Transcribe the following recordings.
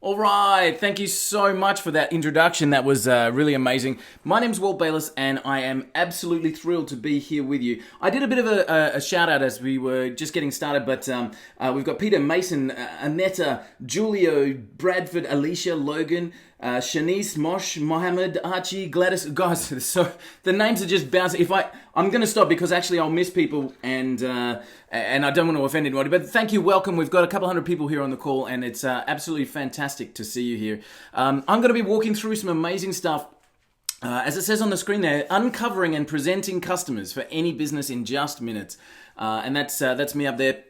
All right, thank you so much for that introduction. That was really amazing. My name's Walt Bayless, and I am absolutely thrilled to be here with you. I did a bit of a shout out as we were just getting started, but we've got Peter, Mason, Anetta, Julio, Bradford, Alicia, Logan, Shanice, Mosh, Mohammed, Archie, Gladys. Guys, so the names are just bouncing. I'm going to stop because actually I'll miss people, and I don't want to offend anybody. But thank you, welcome. We've got a couple hundred people here on the call, and it's absolutely fantastic to see you here. I'm going to be walking through some amazing stuff. As it says on the screen there, uncovering and presenting customers for any business in just minutes. And that's me up there.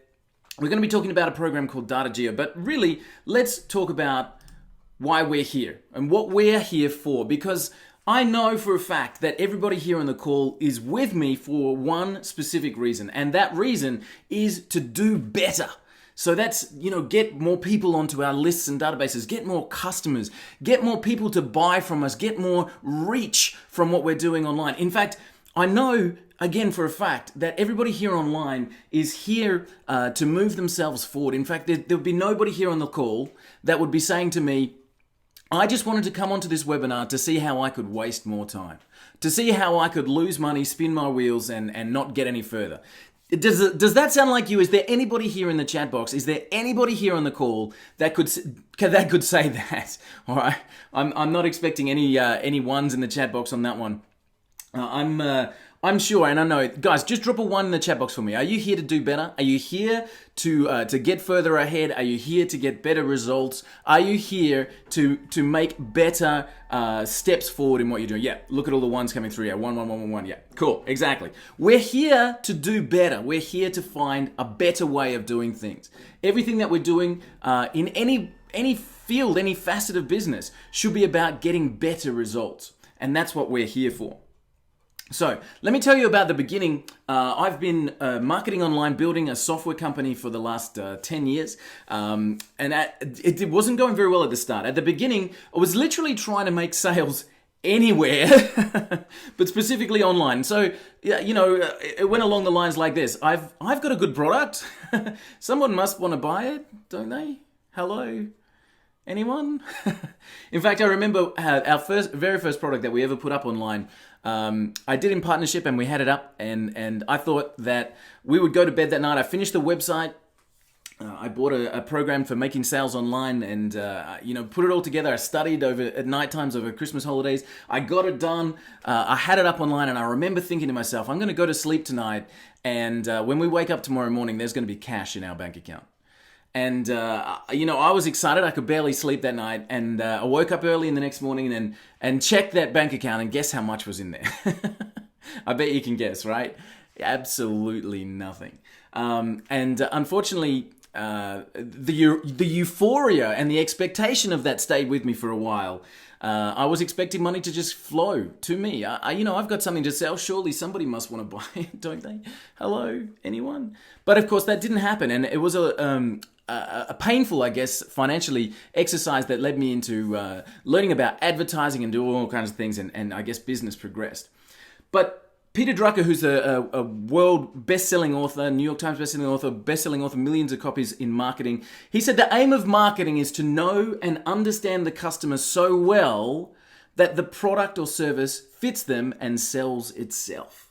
We're going to be talking about a program called DataJeo, but really, let's talk about why we're here and what we're here for, because I know for a fact that everybody here on the call is with me for one specific reason, and that reason is to do better. So that's, get more people onto our lists and databases, get more customers, get more people to buy from us, get more reach from what we're doing online. In fact, I know, again, for a fact, that everybody here online is here to move themselves forward. In fact, there would be nobody here on the call that would be saying to me, I just wanted to come onto this webinar to see how I could waste more time, to see how I could lose money, spin my wheels, and not get any further. Does that sound like you? Is there anybody here in the chat box? Is there anybody here on the call that could say that? All right, I'm not expecting any ones in the chat box on that one. I'm sure, and I know, guys, just drop a 1 in the chat box for me. Are you here to do better? Are you here to get further ahead? Are you here to get better results? Are you here to make better steps forward in what you're doing? Yeah, look at all the ones coming through. Yeah, 1, 1, 1, 1, 1. Yeah, cool, exactly. We're here to do better. We're here to find a better way of doing things. Everything that we're doing in any field, any facet of business should be about getting better results, and that's what we're here for. So let me tell you about the beginning. I've been marketing online, building a software company for the last 10 years. And it wasn't going very well at the start. At the beginning, I was literally trying to make sales anywhere, but specifically online. So, it went along the lines like this. I've got a good product. Someone must want to buy it, don't they? Hello? Anyone? In fact, I remember our very first product that we ever put up online. I did in partnership, and we had it up, and I thought that we would go to bed that night. I finished the website. I bought a program for making sales online, and put it all together. I studied at night times over Christmas holidays. I got it done. I had it up online, and I remember thinking to myself, I'm going to go to sleep tonight, and when we wake up tomorrow morning, there's going to be cash in our bank account. And, I was excited. I could barely sleep that night. And I woke up early in the next morning and checked that bank account, and guess how much was in there? I bet you can guess, right? Absolutely nothing. And unfortunately, the euphoria and the expectation of that stayed with me for a while. I was expecting money to just flow to me. I've got something to sell. Surely somebody must want to buy it, don't they? Hello, anyone? But of course, that didn't happen, and it was a painful, I guess, financially exercise that led me into learning about advertising and doing all kinds of things, and I guess business progressed. But Peter Drucker, who's a world best-selling author, New York Times best-selling author, millions of copies in marketing, he said the aim of marketing is to know and understand the customer so well that the product or service fits them and sells itself.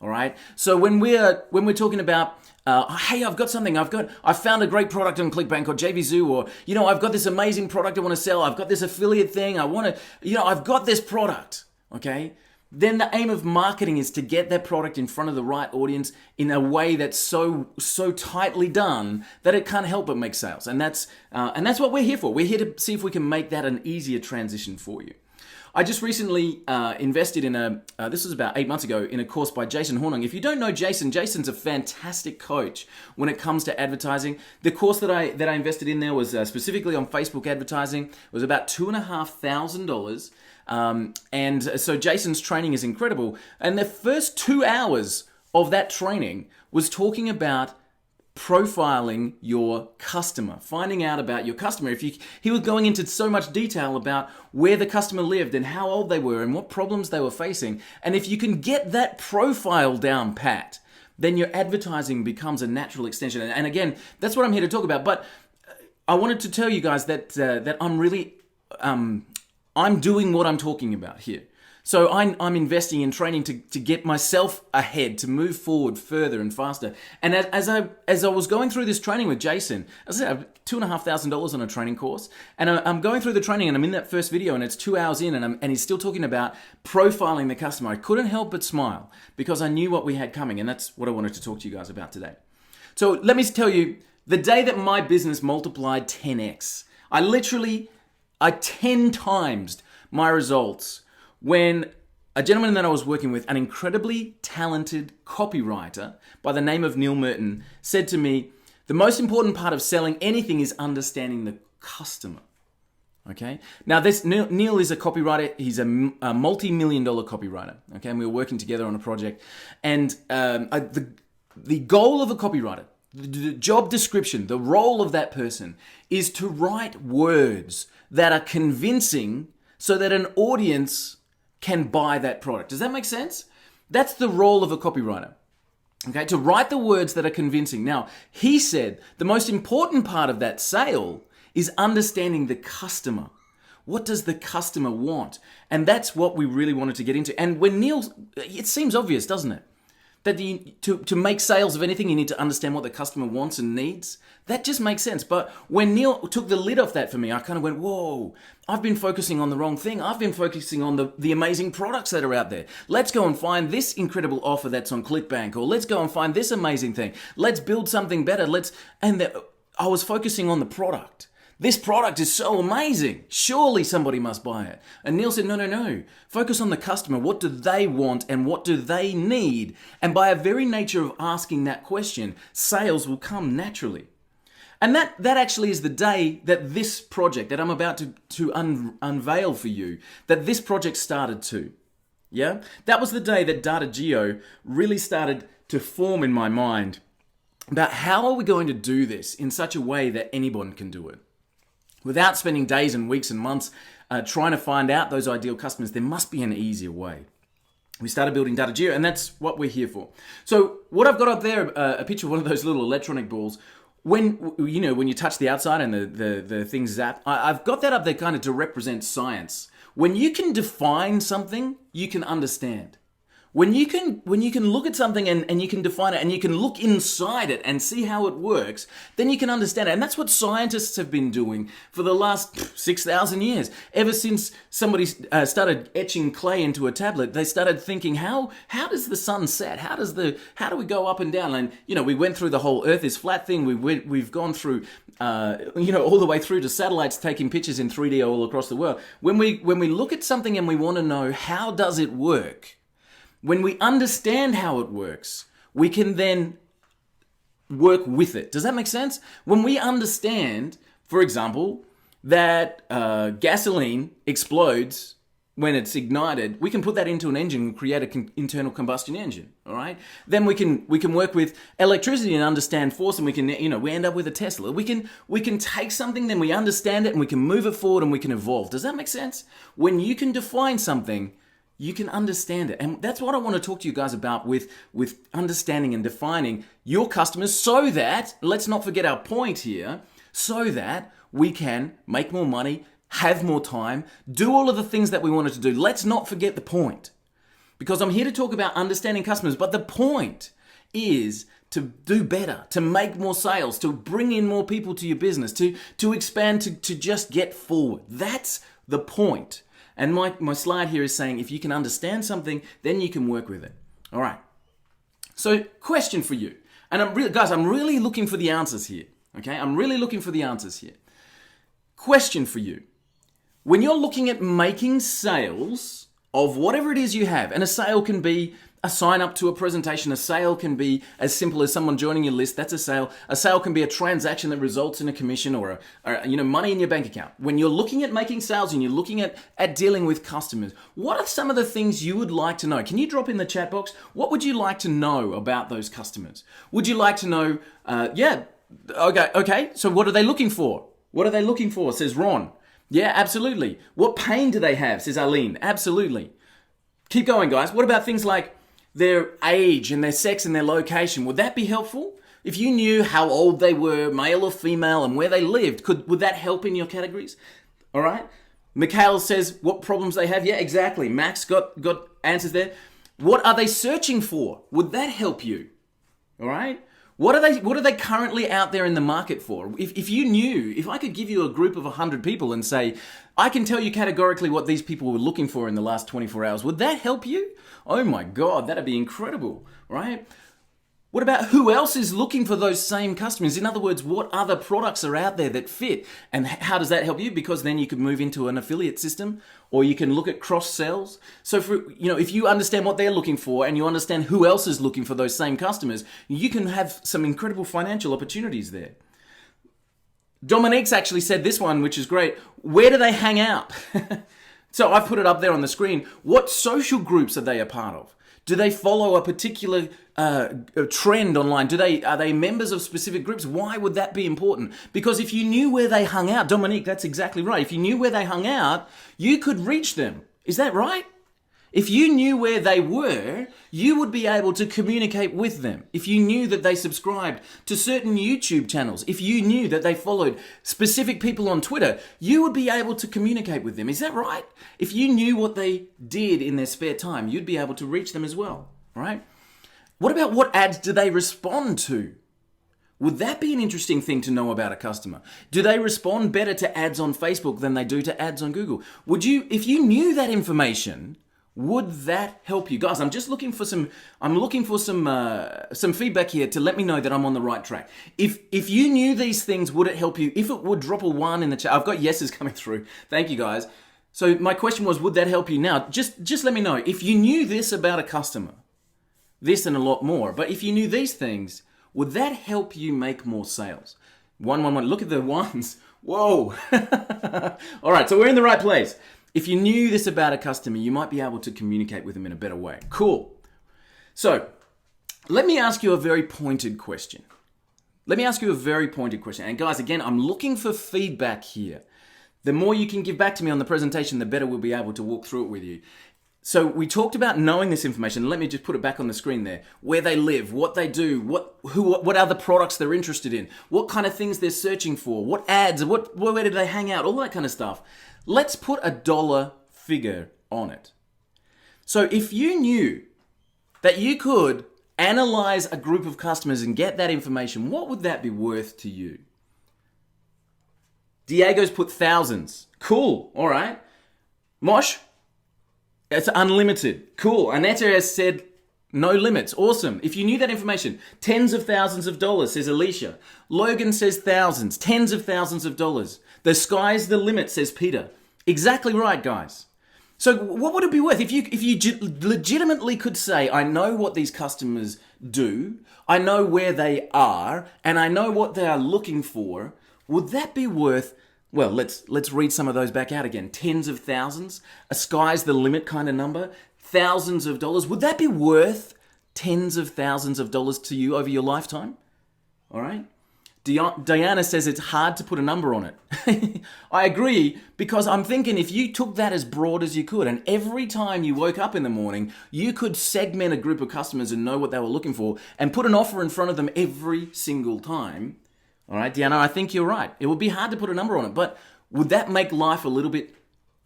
All right. So when we're talking about, hey, I've got something. I found a great product on ClickBank or JVZoo, or I've got this amazing product I want to sell. I've got this affiliate thing. I've got this product. Okay. Then the aim of marketing is to get that product in front of the right audience in a way that's so tightly done that it can't help but make sales. And that's what we're here for. We're here to see if we can make that an easier transition for you. I just recently invested in this was about 8 months ago, in a course by Jason Hornung. If you don't know Jason's a fantastic coach when it comes to advertising. The course that I invested in there was specifically on Facebook advertising. It was about $2,500. And so Jason's training is incredible. And the first 2 hours of that training was talking about profiling your customer, finding out about your customer. He was going into so much detail about where the customer lived and how old they were and what problems they were facing. And if you can get that profile down pat, then your advertising becomes a natural extension. And again, that's what I'm here to talk about. But I wanted to tell you guys that I'm really I'm doing what I'm talking about here. So I'm investing in training to get myself ahead, to move forward further and faster. And as I was going through this training with Jason, as I said, I have $2,500 on a training course, and I'm going through the training, and I'm in that first video, and it's 2 hours in, and he's still talking about profiling the customer. I couldn't help but smile because I knew what we had coming, and that's what I wanted to talk to you guys about today. So let me tell you, the day that my business multiplied 10x, I 10 times my results when a gentleman that I was working with, an incredibly talented copywriter by the name of Neil Merton, said to me, the most important part of selling anything is understanding the customer. Okay. Now, Neil is a copywriter. He's a multi-million-dollar copywriter. Okay, and we were working together on a project. And the goal of a copywriter, the job description, the role of that person is to write words that are convincing so that an audience can buy that product. Does that make sense? That's the role of a copywriter. Okay, to write the words that are convincing. Now, he said the most important part of that sale is understanding the customer. What does the customer want? And that's what we really wanted to get into. And when Neil, it seems obvious, doesn't it? That to make sales of anything, you need to understand what the customer wants and needs. That just makes sense. But when Neil took the lid off that for me, I kind of went, whoa, I've been focusing on the wrong thing. I've been focusing on the amazing products that are out there. Let's go and find this incredible offer that's on ClickBank, or let's go and find this amazing thing. Let's build something better. I was focusing on the product. This product is so amazing. Surely somebody must buy it. And Neil said, no. Focus on the customer. What do they want and what do they need? And by a very nature of asking that question, sales will come naturally. And that actually is the day that this project that I'm about to unveil for you, that this project started too. Yeah? That was the day that DataJeo really started to form in my mind about how are we going to do this in such a way that anyone can do it. Without spending days and weeks and months trying to find out those ideal customers, there must be an easier way. We started building DataJeo, and that's what we're here for. So what I've got up there, a picture of one of those little electronic balls. When you touch the outside and the things zap, I've got that up there kind of to represent science. When you can define something, you can understand. When you can look at something and you can define it and you can look inside it and see how it works, then you can understand it. And that's what scientists have been doing for the last 6,000 years. Ever since somebody started etching clay into a tablet, they started thinking, how does the sun set? How do we go up and down? And we went through the whole Earth is flat thing. We've gone through all the way through to satellites taking pictures in 3D all across the world. When we look at something and we want to know how does it work, when we understand how it works, we can then work with it. Does that make sense? When we understand, for example, that gasoline explodes when it's ignited, we can put that into an engine and create an internal combustion engine. All right. Then we can work with electricity and understand force, and we can we end up with a Tesla. We can take something, then we understand it, and we can move it forward, and we can evolve. Does that make sense? When you can define something, you can understand it. And that's what I want to talk to you guys about with understanding and defining your customers so that, let's not forget our point here, so that we can make more money, have more time, do all of the things that we wanted to do. Let's not forget the point. Because I'm here to talk about understanding customers, but the point is to do better, to make more sales, to bring in more people to your business, to expand, to just get forward. That's the point. And my slide here is saying if you can understand something, then you can work with it. All right. So question for you. And I'm really looking for the answers here. Okay? I'm really looking for the answers here. Question for you. When you're looking at making sales of whatever it is you have, and a sale can be a sign up to a presentation, a sale can be as simple as someone joining your list, that's a sale. A sale can be a transaction that results in a commission or money in your bank account. When you're looking at making sales and you're looking at dealing with customers, what are some of the things you would like to know? Can you drop in the chat box? What would you like to know about those customers? Would you like to know, okay, so what are they looking for? What are they looking for, says Ron. Yeah, absolutely. What pain do they have, says Arlene. Absolutely. Keep going, guys. What about things like their age and their sex and their location? Would that be helpful? If you knew how old they were, male or female, and where they lived, would that help in your categories? All right. Mikhail says what problems they have. Yeah, exactly. Max got answers there. What are they searching for? Would that help you? All right. What are they currently out there in the market for? If you knew, if I could give you a group of 100 people and say, I can tell you categorically what these people were looking for in the last 24 hours, would that help you? Oh my God, that'd be incredible, right? What about who else is looking for those same customers? In other words, what other products are out there that fit? And how does that help you? Because then you could move into an affiliate system, or you can look at cross sells. So if you understand what they're looking for and you understand who else is looking for those same customers, you can have some incredible financial opportunities there. Dominique's actually said this one, which is great. Where do they hang out? So I've put it up there on the screen. What social groups are they a part of? Do they follow a particular trend online? Are they members of specific groups? Why would that be important? Because if you knew where they hung out, Dominique, that's exactly right. If you knew where they hung out, you could reach them. Is that right? If you knew where they were, you would be able to communicate with them. If you knew that they subscribed to certain YouTube channels, if you knew that they followed specific people on Twitter, you would be able to communicate with them. Is that right? If you knew what they did in their spare time, you'd be able to reach them as well, right? What about what ads do they respond to? Would that be an interesting thing to know about a customer? Do they respond better to ads on Facebook than they do to ads on Google? If you knew that information, would that help you? Guys, I'm just looking for some feedback here to let me know that I'm on the right track. If you knew these things, would it help you? If it would, drop a 1 in the chat. I've got yeses coming through. Thank you, guys. So my question was, would that help you? Now, just let me know. If you knew this about a customer, this and a lot more, but if you knew these things, would that help you make more sales? 1, 1, 1. Look at the ones. Whoa. All right, so we're in the right place. If you knew this about a customer, you might be able to communicate with them in a better way. Cool. So let me ask you a very pointed question. And guys, again, I'm looking for feedback here. The more you can give back to me on the presentation, the better we'll be able to walk through it with you. So we talked about knowing this information. Let me just put it back on the screen there. Where they live, what they do, what other products they're interested in, what kind of things they're searching for, what ads, where do they hang out, all that kind of stuff. Let's put a dollar figure on it. So if you knew that you could analyze a group of customers and get that information, what would that be worth to you? Diego's put thousands. Cool. All right. Mosh, it's unlimited. Cool. Aneta has said no limits. Awesome. If you knew that information, tens of thousands of dollars, says Alicia. Logan says thousands, tens of thousands of dollars. The sky's the limit, says Peter. Exactly right, guys. So what would it be worth if you legitimately could say, I know what these customers do, I know where they are, and I know what they are looking for? Would that be worth, well, let's read some of those back out again. Tens of thousands, a sky's the limit kind of number, thousands of dollars. Would that be worth tens of thousands of dollars to you over your lifetime? All right. Diana says it's hard to put a number on it. I agree, because I'm thinking if you took that as broad as you could, and every time you woke up in the morning, you could segment a group of customers and know what they were looking for and put an offer in front of them every single time. All right, Diana, I think you're right. It would be hard to put a number on it, but would that make life a little bit,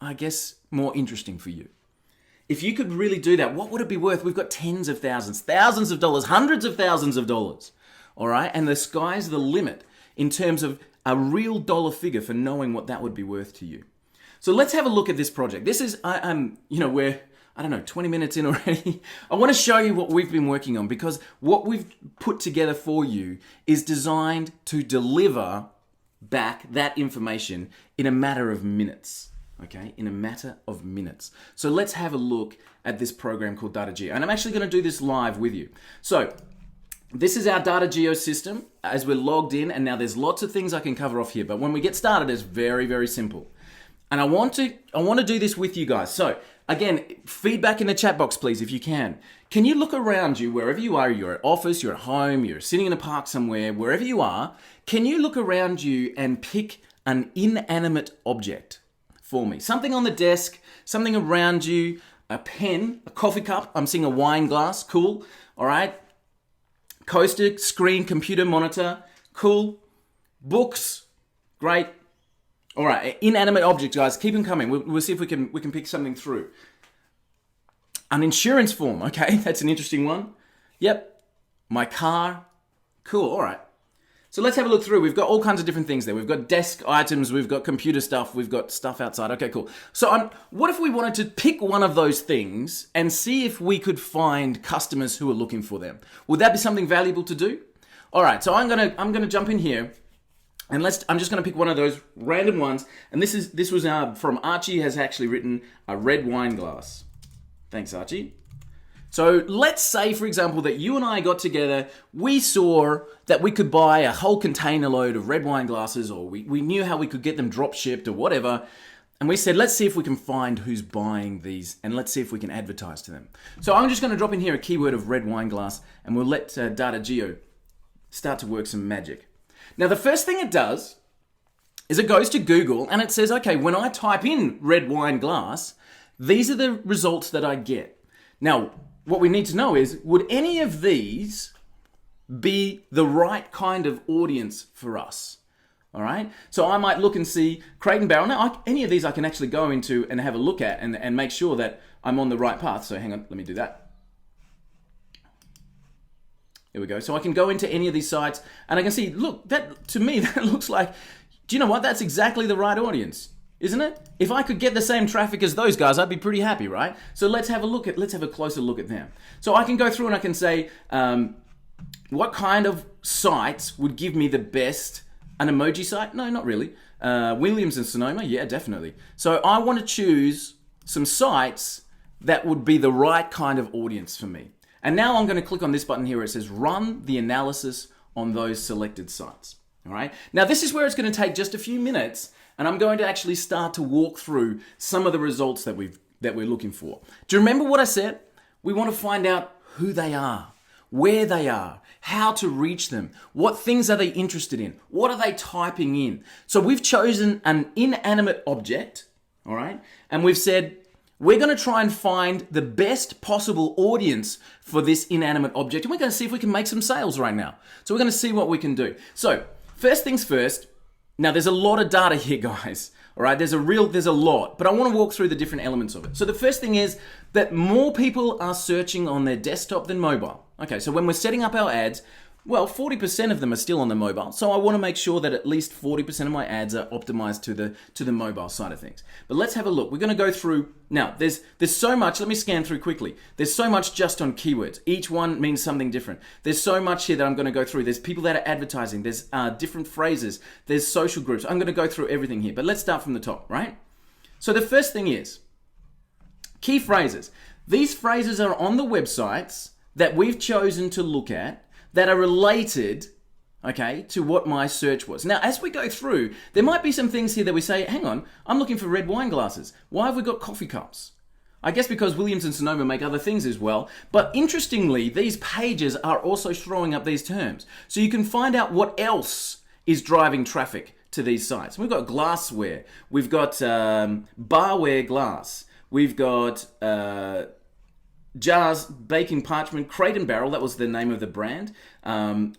I guess, more interesting for you? If you could really do that, what would it be worth? We've got tens of thousands of dollars, hundreds of thousands of dollars. All right, and the sky's the limit in terms of a real dollar figure for knowing what that would be worth to you. So let's have a look at this project. This is, we're 20 minutes in already. I want to show you what we've been working on, because what we've put together for you is designed to deliver back that information in a matter of minutes. Okay, in a matter of minutes. So let's have a look at this program called DataJeo, and I'm actually going to do this live with you. So this is our DataJeo system as we're logged in, and now there's lots of things I can cover off here, but when we get started, it's very, very simple. And I want to do this with you guys. So again, feedback in the chat box, please, if you can. Can you look around you, wherever you are, you're at office, you're at home, you're sitting in a park somewhere, wherever you are, can you look around you and pick an inanimate object for me? Something on the desk, something around you, a pen, a coffee cup. I'm seeing a wine glass. Cool. All right. Coaster, screen, computer, monitor, cool. Books, great. All right, inanimate objects, guys, keep them coming. We'll see if we can pick something through. An insurance form, okay, that's an interesting one. Yep, my car, cool, all right. So let's have a look through. We've got all kinds of different things there. We've got desk items, we've got computer stuff, we've got stuff outside. Okay, cool. So what if we wanted to pick one of those things and see if we could find customers who are looking for them? Would that be something valuable to do? All right, so I'm gonna jump in here, and I'm just gonna pick one of those random ones. And this was from Archie, has actually written a red wine glass. Thanks, Archie. So let's say, for example, that you and I got together, we saw that we could buy a whole container load of red wine glasses, or we knew how we could get them drop shipped or whatever. And we said, let's see if we can find who's buying these, and let's see if we can advertise to them. So I'm just going to drop in here a keyword of red wine glass, and we'll let DataJeo start to work some magic. Now, the first thing it does is it goes to Google, and it says, okay, when I type in red wine glass, these are the results that I get. Now, what we need to know is, would any of these be the right kind of audience for us? All right. So I might look and see Crate and Barrel. Now, any of these I can actually go into and have a look at and make sure that I'm on the right path. So hang on, let me do that. There we go. So I can go into any of these sites and I can see, look, that to me, that looks like, do you know what? That's exactly the right audience. Isn't it? If I could get the same traffic as those guys, I'd be pretty happy, right? So let's have a closer look at them. So I can go through and I can say, what kind of sites would give me the best? An emoji site? No, not really. Williams and Sonoma? Yeah, definitely. So I want to choose some sites that would be the right kind of audience for me. And now I'm going to click on this button here where it says run the analysis on those selected sites. All right. Now this is where it's going to take just a few minutes, and I'm going to actually start to walk through some of the results that we're looking for. Do you remember what I said? We want to find out who they are, where they are, how to reach them, what things are they interested in, what are they typing in. So we've chosen an inanimate object, all right, and we've said we're going to try and find the best possible audience for this inanimate object, and we're going to see if we can make some sales right now. So we're going to see what we can do. So first things first. Now there's a lot of data here, guys. All right, there's a lot, but I want to walk through the different elements of it. So the first thing is that more people are searching on their desktop than mobile. Okay, so when we're setting up our ads, well, 40% of them are still on the mobile. So I want to make sure that at least 40% of my ads are optimized to the mobile side of things. But let's have a look. We're going to go through, now there's so much, let me scan through quickly. There's so much just on keywords. Each one means something different. There's so much here that I'm going to go through. There's people that are advertising. There's different phrases. There's social groups. I'm going to go through everything here, but let's start from the top, right? So the first thing is key phrases. These phrases are on the websites that we've chosen to look at that are related, okay, to what my search was. Now, as we go through, there might be some things here that we say, hang on, I'm looking for red wine glasses. Why have we got coffee cups? I guess because Williams and Sonoma make other things as well. But interestingly, these pages are also throwing up these terms. So you can find out what else is driving traffic to these sites. We've got glassware. We've got barware glass. We've got jars, baking parchment, Crate and Barrel, that was the name of the brand.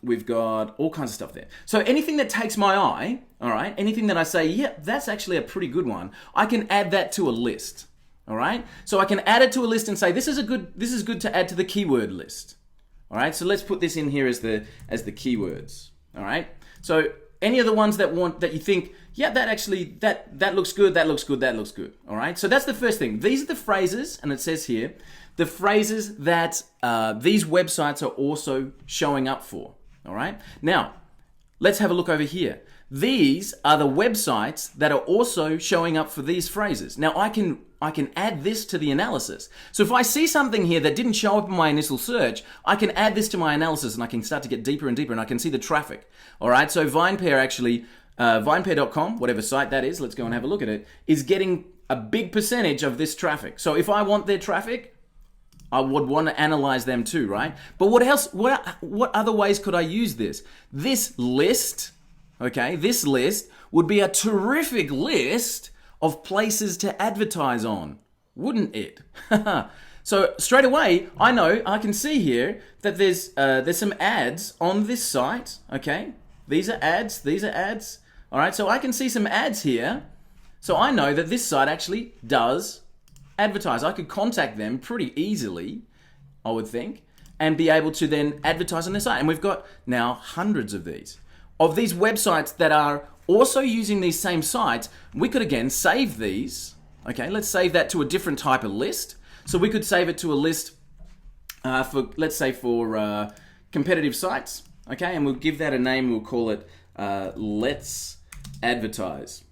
We've got all kinds of stuff there. So anything that takes my eye, all right, anything that I say, yeah, that's actually a pretty good one, I can add that to a list, all right? So I can add it to a list and say, this is good to add to the keyword list, all right? So let's put this in here as the keywords, all right? So any of the ones that you think, yeah, that looks good, that looks good, that looks good, all right? So that's the first thing. These are the phrases, and it says here, the phrases that these websites are also showing up for, all right? Now, let's have a look over here. These are the websites that are also showing up for these phrases. Now, I can add this to the analysis. So if I see something here that didn't show up in my initial search, I can add this to my analysis and I can start to get deeper and deeper and I can see the traffic, all right? So VinePair actually, vinepair.com, whatever site that is, let's go and have a look at it, is getting a big percentage of this traffic. So if I want their traffic, I would want to analyze them too, right? But what else, what other ways could I use this? This list, okay, this list would be a terrific list of places to advertise on, wouldn't it? So So straight away, I can see here that there's some ads on this site, okay? These are ads. All right, so I can see some ads here. So I know that this site actually does advertise. I could contact them pretty easily, I would think, and be able to then advertise on their site. And we've got now hundreds of these websites that are also using these same sites. We could again save these. Okay, let's save that to a different type of list. So we could save it to a list for, let's say, for competitive sites. Okay, and we'll give that a name. We'll call it Let's Advertise.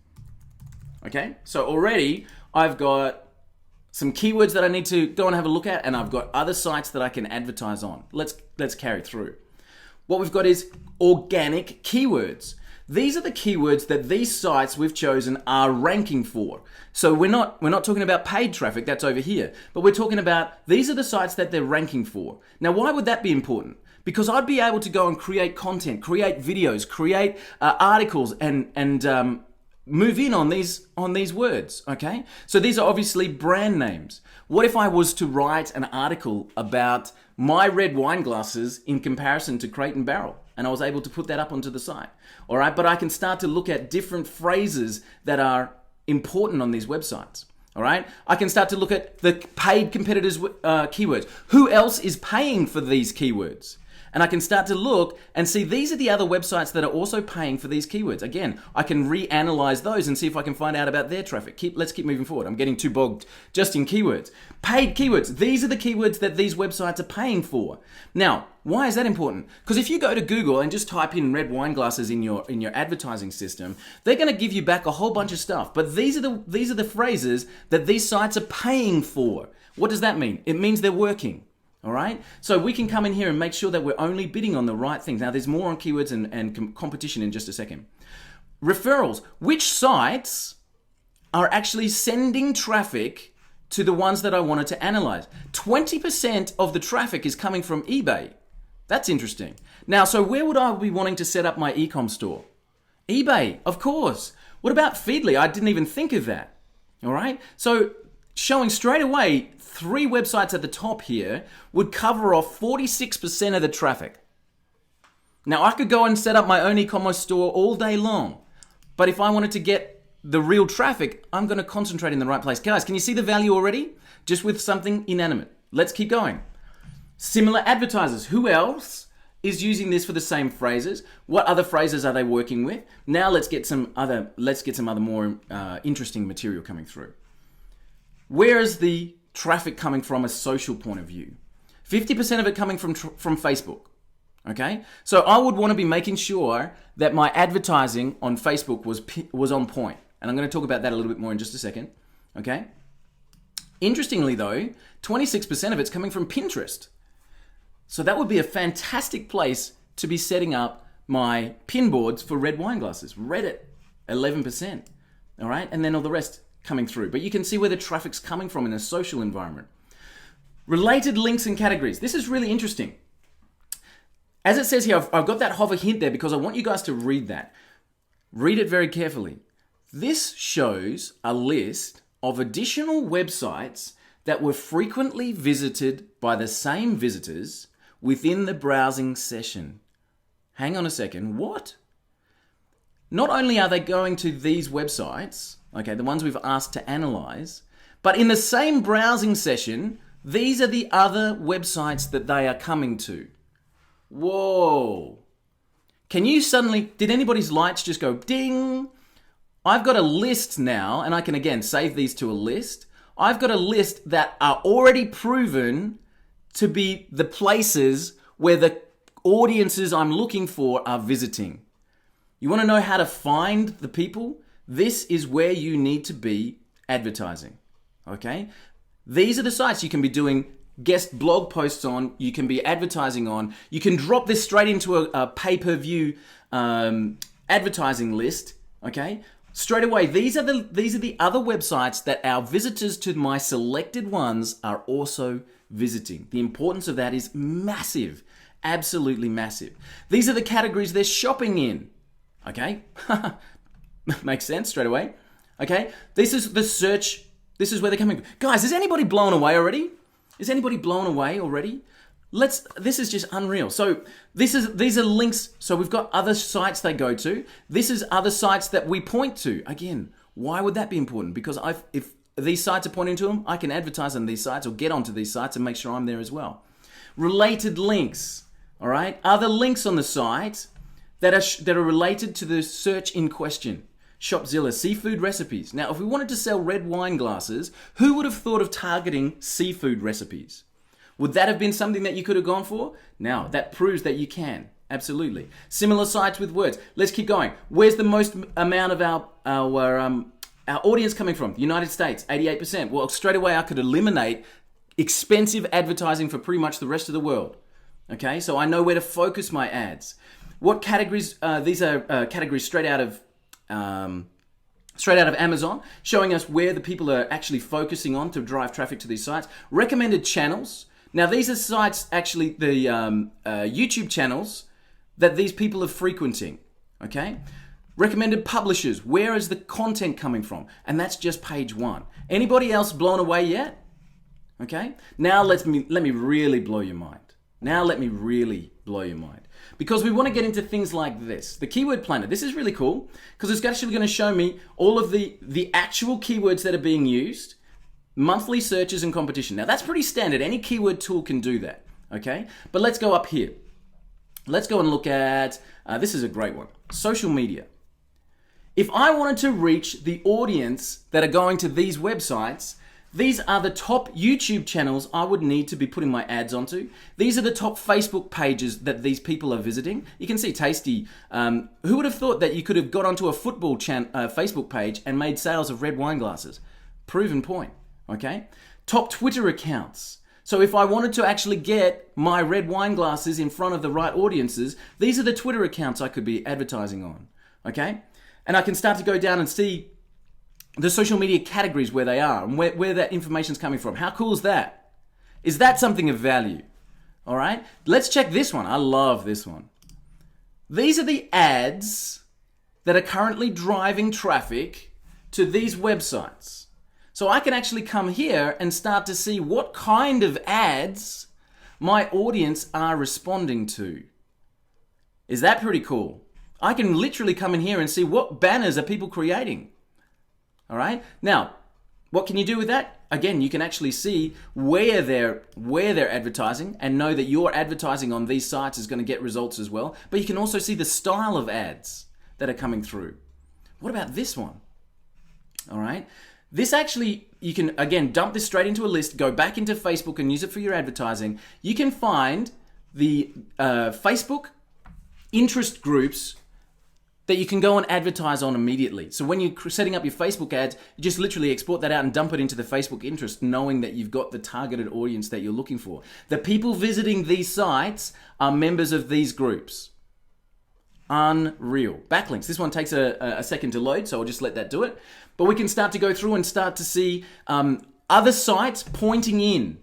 Okay, so already I've got some keywords that I need to go and have a look at, and I've got other sites that I can advertise on. Let's carry through. What we've got is organic keywords. These are the keywords that these sites we've chosen are ranking for. So we're not talking about paid traffic, that's over here, but we're talking about these are the sites that they're ranking for. Now, why would that be important? Because I'd be able to go and create content, create videos, create articles, and move in on these words, okay? So these are obviously brand names. What if I was to write an article about my red wine glasses in comparison to Crate and Barrel, and I was able to put that up onto the site? All right, but I can start to look at different phrases that are important on these websites. All right, I can start to look at the paid competitors' keywords. Who else is paying for these keywords? And I can start to look and see these are the other websites that are also paying for these keywords. Again, I can reanalyze those and see if I can find out about their traffic. Let's keep moving forward. I'm getting too bogged just in keywords. Paid keywords. These are the keywords that these websites are paying for. Now, why is that important? Because if you go to Google and just type in red wine glasses in your advertising system, they're going to give you back a whole bunch of stuff. But these are the phrases that these sites are paying for. What does that mean? It means they're working. All right, so we can come in here and make sure that we're only bidding on the right things. Now, there's more on keywords and competition in just a second. Referrals. Which sites are actually sending traffic to the ones that I wanted to analyze? 20% of the traffic is coming from eBay. That's interesting. Now, so where would I be wanting to set up my e-com store? eBay, of course. What about Feedly? I didn't even think of that. All right, so showing straight away 3 websites at the top here would cover off 46% of the traffic. Now, I could go and set up my own e-commerce store all day long, but if I wanted to get the real traffic, I'm going to concentrate in the right place. Guys, can you see the value already? Just with something inanimate. Let's keep going. Similar advertisers. Who else is using this for the same phrases? What other phrases are they working with? Now let's get some other more interesting material coming through. Where is the traffic coming from a social point of view? 50% of it coming from Facebook. Okay, so I would want to be making sure that my advertising on Facebook was on point, and I'm going to talk about that a little bit more in just a second. Okay. Interestingly, though, 26% of it's coming from Pinterest. So that would be a fantastic place to be setting up my pin boards for red wine glasses. Reddit, 11%. All right, and then all the rest coming through. But you can see where the traffic's coming from in a social environment. Related links and categories. This is really interesting. As it says here, I've got that hover hint there because I want you guys to read that. Read it very carefully. This shows a list of additional websites that were frequently visited by the same visitors within the browsing session. Hang on a second, what? Not only are they going to these websites, okay, the ones we've asked to analyze, but in the same browsing session, these are the other websites that they are coming to. Whoa. Can you suddenly, did anybody's lights just go ding? I've got a list now, and I can again save these to a list. I've got a list that are already proven to be the places where the audiences I'm looking for are visiting. You want to know how to find the people? This is where you need to be advertising, okay? These are the sites you can be doing guest blog posts on, you can be advertising on, you can drop this straight into a pay-per-view advertising list, okay? Straight away, these are the other websites that our visitors to my selected ones are also visiting. The importance of that is massive, absolutely massive. These are the categories they're shopping in, okay? Makes sense straight away, okay? This is the search, this is where they're coming from. Guys, is anybody blown away already? Is anybody blown away already? This is just unreal. So these are links. So we've got other sites they go to. This is other sites that we point to. Again, why would that be important? Because if these sites are pointing to them, I can advertise on these sites or get onto these sites and make sure I'm there as well. Related links, all right? Other links on the site that are related to the search in question. Shopzilla, seafood recipes. Now, if we wanted to sell red wine glasses, who would have thought of targeting seafood recipes? Would that have been something that you could have gone for? Now, that proves that you can. Absolutely. Similar sites with words. Let's keep going. Where's the most amount of our audience coming from? The United States, 88%. Well, straight away I could eliminate expensive advertising for pretty much the rest of the world. Okay, so I know where to focus my ads. What categories? These are categories straight out of Amazon, showing us where the people are actually focusing on to drive traffic to these sites. Recommended channels. Now, these are sites, actually, the YouTube channels that these people are frequenting, okay? Recommended publishers. Where is the content coming from? And that's just page 1. Anybody else blown away yet? Okay? Now let me really blow your mind. Because we want to get into things like this. The keyword planner. This is really cool because it's actually going to show me all of the actual keywords that are being used, monthly searches and competition. Now that's pretty standard. Any keyword tool can do that. Okay? But let's go up here. Let's go and look at, this is a great one. Social media. If I wanted to reach the audience that are going to these websites, these are the top YouTube channels I would need to be putting my ads onto. These are the top Facebook pages that these people are visiting. You can see Tasty. Who would have thought that you could have got onto a football Facebook page and made sales of red wine glasses? Proven point, okay? Top Twitter accounts. So if I wanted to actually get my red wine glasses in front of the right audiences, these are the Twitter accounts I could be advertising on, okay? And I can start to go down and see the social media categories where they are and where that information is coming from. How cool is that? Is that something of value? All right, let's check this one. I love this one. These are the ads that are currently driving traffic to these websites. So I can actually come here and start to see what kind of ads my audience are responding to. Is that pretty cool? I can literally come in here and see what banners are people creating. All right. Now, what can you do with that? Again, you can actually see where they're advertising and know that your advertising on these sites is going to get results as well. But you can also see the style of ads that are coming through. What about this one? All right. This actually, you can, again, dump this straight into a list, go back into Facebook and use it for your advertising. You can find the Facebook interest groups that you can go and advertise on immediately. So when you're setting up your Facebook ads, you just literally export that out and dump it into the Facebook interest, knowing that you've got the targeted audience that you're looking for. The people visiting these sites are members of these groups. Unreal. Backlinks. This one takes a second to load, so I'll just let that do it. But we can start to go through and start to see other sites pointing in,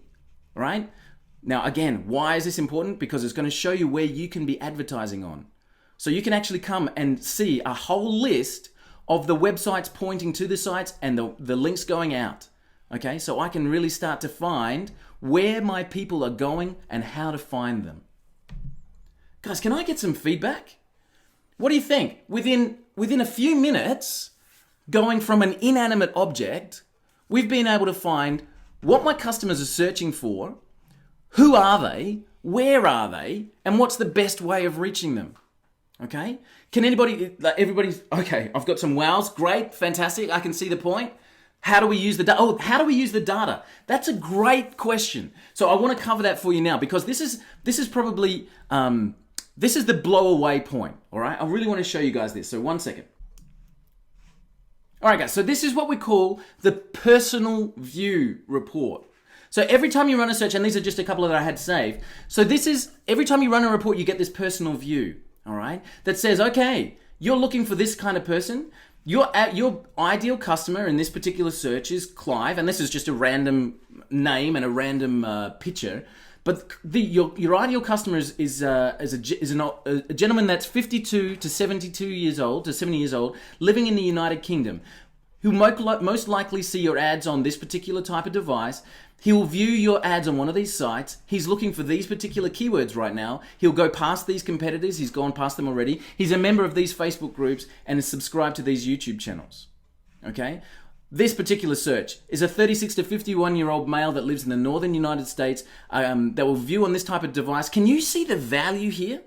right? Now, again, why is this important? Because it's going to show you where you can be advertising on. So you can actually come and see a whole list of the websites pointing to the sites and the links going out. Okay, so I can really start to find where my people are going and how to find them. Guys, can I get some feedback? What do you think? Within a few minutes, going from an inanimate object, we've been able to find what my customers are searching for, who are they, where are they, and what's the best way of reaching them. Okay? Can everybody's, okay, I've got some wows. Great, fantastic. I can see the point. How do we use the data? Oh, how do we use the data? That's a great question. So I want to cover that for you now because this is probably, this is the blow away point. All right? I really want to show you guys this. So 1 second. All right, guys. So this is what we call the personal view report. So every time you run a search, and these are just a couple that I had saved. So this is, every time you run a report, you get this personal view. All right, that says, okay, you're looking for this kind of person. Your ideal customer in this particular search is Clive, and this is just a random name and a random picture. But your ideal customer is a gentleman that's 52 to 72 years old, to 70 years old, living in the United Kingdom. He'll most likely see your ads on this particular type of device. He'll view your ads on one of these sites. He's looking for these particular keywords right now. He'll go past these competitors. He's gone past them already. He's a member of these Facebook groups and is subscribed to these YouTube channels. Okay? This particular search is a 36 to 51-year-old male that lives in the northern United States that will view on this type of device. Can you see the value here?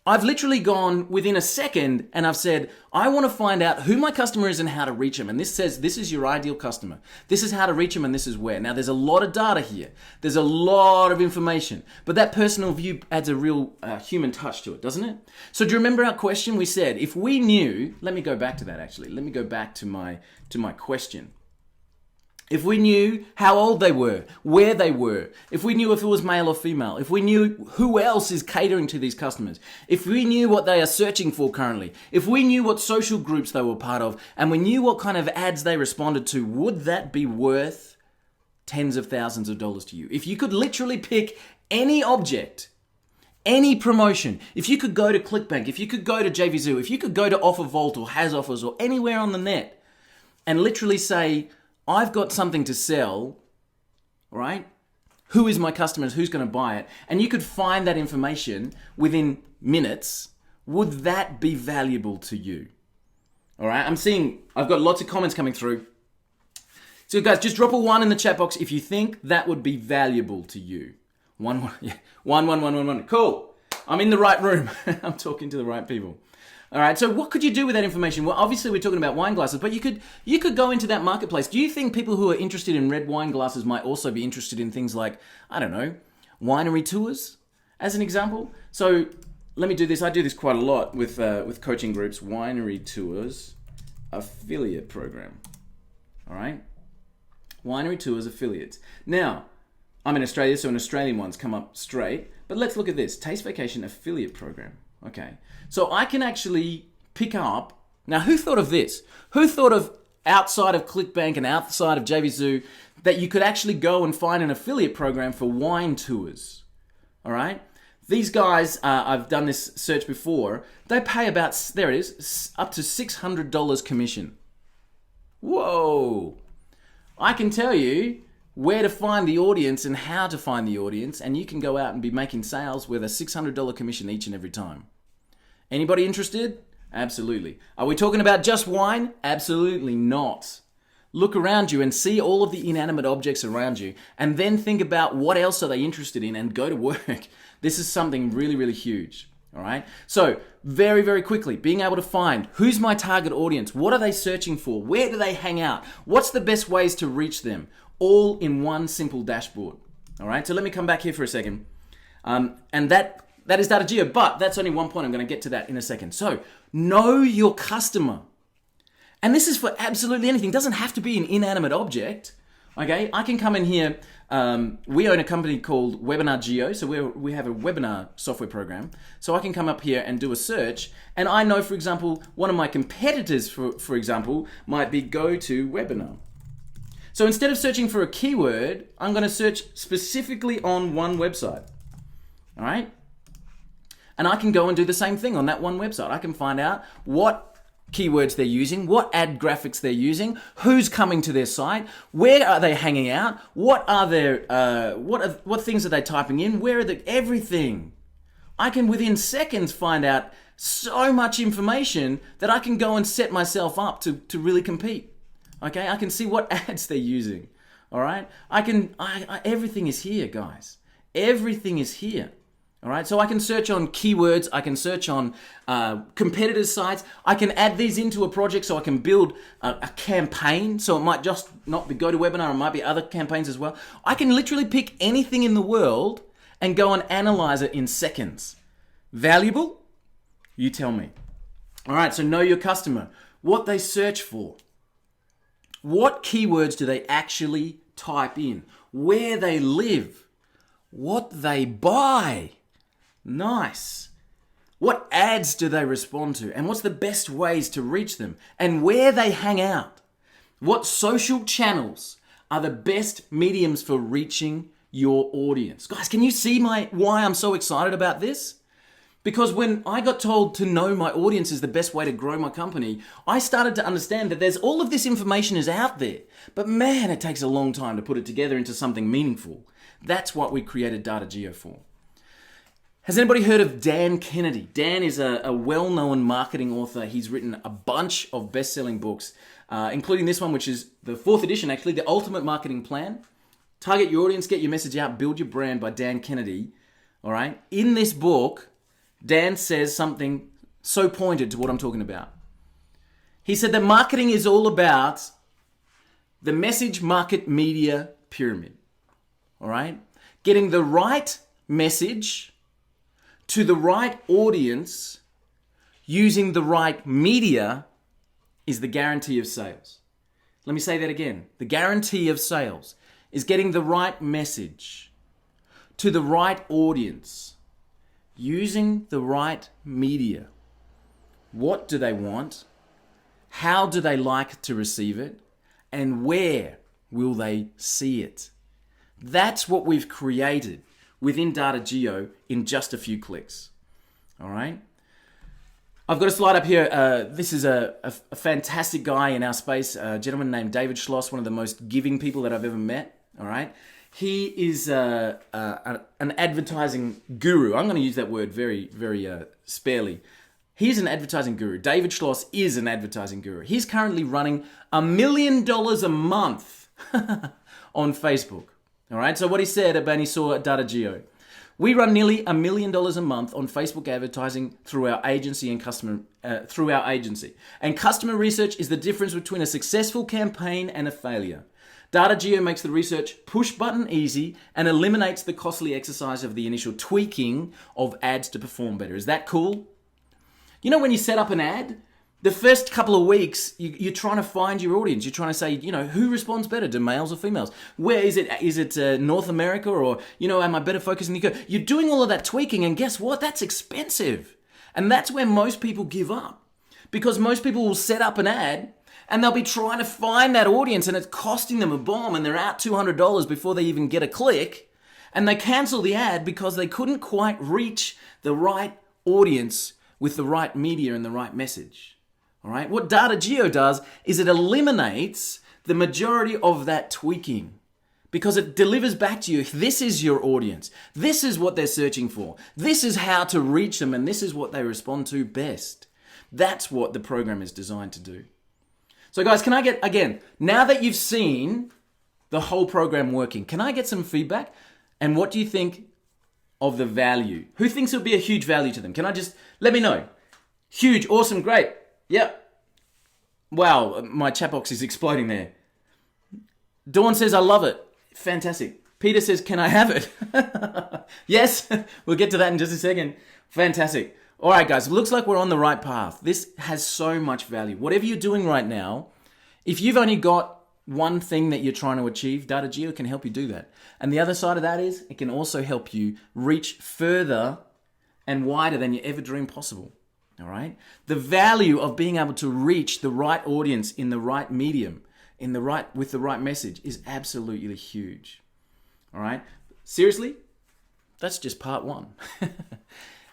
I've literally gone within a second and I've said, I want to find out who my customer is and how to reach them. And this says, this is your ideal customer. This is how to reach them and this is where. Now, there's a lot of data here. There's a lot of information. But that personal view adds a real human touch to it, doesn't it? So do you remember our question? We said, if we knew, let me go back to that actually. Let me go back to my question. If we knew how old they were, where they were, if we knew if it was male or female, if we knew who else is catering to these customers, if we knew what they are searching for currently, if we knew what social groups they were part of, and we knew what kind of ads they responded to, would that be worth tens of thousands of dollars to you? If you could literally pick any object, any promotion, if you could go to ClickBank, if you could go to JVZoo, if you could go to OfferVault or Has Offers or anywhere on the net and literally say, I've got something to sell, right? Who is my customer? Who's going to buy it? And you could find that information within minutes. Would that be valuable to you? All right. I've got lots of comments coming through. So guys, just drop a 1 in the chat box if you think that would be valuable to you. 1. Yeah. 1. Cool. I'm in the right room. I'm talking to the right people. All right, so what could you do with that information? Well, obviously we're talking about wine glasses, but you could go into that marketplace. Do you think people who are interested in red wine glasses might also be interested in things like, I don't know, winery tours, as an example? So let me do this. I do this quite a lot with coaching groups. Winery tours affiliate program. All right, winery tours affiliates. Now, I'm in Australia, so an Australian ones come up straight. But let's look at this Taste Vacation affiliate program. Okay, so I can actually pick up, now who thought of this? Who thought of outside of ClickBank and outside of JVZoo that you could actually go and find an affiliate program for wine tours? All right, these guys, I've done this search before, they pay about, there it is, up to $600 commission. Whoa, I can tell you where to find the audience and how to find the audience, and you can go out and be making sales with a $600 commission each and every time. Anybody interested? Absolutely. Are we talking about just wine? Absolutely not. Look around you and see all of the inanimate objects around you, and then think about what else are they interested in and go to work. This is something really, really huge. All right. So very, very quickly, being able to find who's my target audience, what are they searching for, where do they hang out, what's the best ways to reach them, all in one simple dashboard. All right. So let me come back here for a second, and that is DataJeo, but that's only one point. I'm going to get to that in a second. So know your customer. And this is for absolutely anything. It doesn't have to be an inanimate object. Okay, I can come in here. We own a company called DataJeo, so we have a webinar software program. So I can come up here and do a search. And I know, for example, one of my competitors, for example, might be GoToWebinar. So instead of searching for a keyword, I'm going to search specifically on one website. All right. And I can go and do the same thing on that one website. I can find out what keywords they're using, what ad graphics they're using, who's coming to their site, where are they hanging out, what are their what things are they typing in, where are everything. I can within seconds find out so much information that I can go and set myself up to really compete. Okay, I can see what ads they're using. All right, everything is here, guys. Everything is here. All right, so I can search on keywords, I can search on competitors' sites, I can add these into a project so I can build a campaign, so it might just not be GoToWebinar, it might be other campaigns as well. I can literally pick anything in the world and go and analyze it in seconds. Valuable? You tell me. All right, so know your customer, what they search for. What keywords do they actually type in? Where they live? What they buy? Nice. What ads do they respond to? And what's the best ways to reach them? And where they hang out? What social channels are the best mediums for reaching your audience? Guys, can you see why I'm so excited about this? Because when I got told to know my audience is the best way to grow my company, I started to understand that there's all of this information is out there. But man, it takes a long time to put it together into something meaningful. That's what we created DataJeo for. Has anybody heard of Dan Kennedy? Dan is a well-known marketing author. He's written a bunch of best-selling books, including this one, which is the 4th edition, actually, The Ultimate Marketing Plan. Target Your Audience, Get Your Message Out, Build Your Brand by Dan Kennedy. All right. In this book, Dan says something so pointed to what I'm talking about. He said that marketing is all about the message market media pyramid. All right. Getting the right message to the right audience using the right media is the guarantee of sales. Let me say that again. The guarantee of sales is getting the right message to the right audience using the right media. What do they want? How do they like to receive it? And where will they see it? That's what we've created within DataJeo in just a few clicks. All right. I've got a slide up here. This is a fantastic guy in our space, a gentleman named David Schloss, one of the most giving people that I've ever met. All right. He is an advertising guru. I'm going to use that word very, very sparely. He's an advertising guru. David Schloss is an advertising guru. He's currently running $1 million a month on Facebook. All right. So what he said about he saw at DataJeo. We run nearly $1 million a month on Facebook advertising through our agency and customer And customer research is the difference between a successful campaign and a failure. DataJeo makes the research push button easy and eliminates the costly exercise of the initial tweaking of ads to perform better. Is that cool? You know, when you set up an ad, the first couple of weeks, you're trying to find your audience. You're trying to say, you know, who responds better, do males or females? Where is it? Is it North America, or, you know, am I better focused in the UK? You're doing all of that tweaking, and guess what? That's expensive. And that's where most people give up, because most people will set up an ad and they'll be trying to find that audience, and it's costing them a bomb, and they're out $200 before they even get a click, and they cancel the ad because they couldn't quite reach the right audience with the right media and the right message. All right. What DataJeo does is it eliminates the majority of that tweaking, because it delivers back to you, this is your audience. This is what they're searching for. This is how to reach them, and this is what they respond to best. That's what the program is designed to do. So guys, can I get, again, now that you've seen the whole program working, can I get some feedback? And what do you think of the value? Who thinks it would be a huge value to them? Can I just, let me know. Huge, awesome, great. Yep. Wow, my chat box is exploding there. Dawn says, I love it. Fantastic. Peter says, can I have it? Yes, we'll get to that in just a second. Fantastic. All right, guys, it looks like we're on the right path. This has so much value. Whatever you're doing right now, if you've only got one thing that you're trying to achieve, DataJeo can help you do that. And the other side of that is it can also help you reach further and wider than you ever dreamed possible. All right. The value of being able to reach the right audience in the right medium, with the right message, is absolutely huge. All right. Seriously, that's just part one.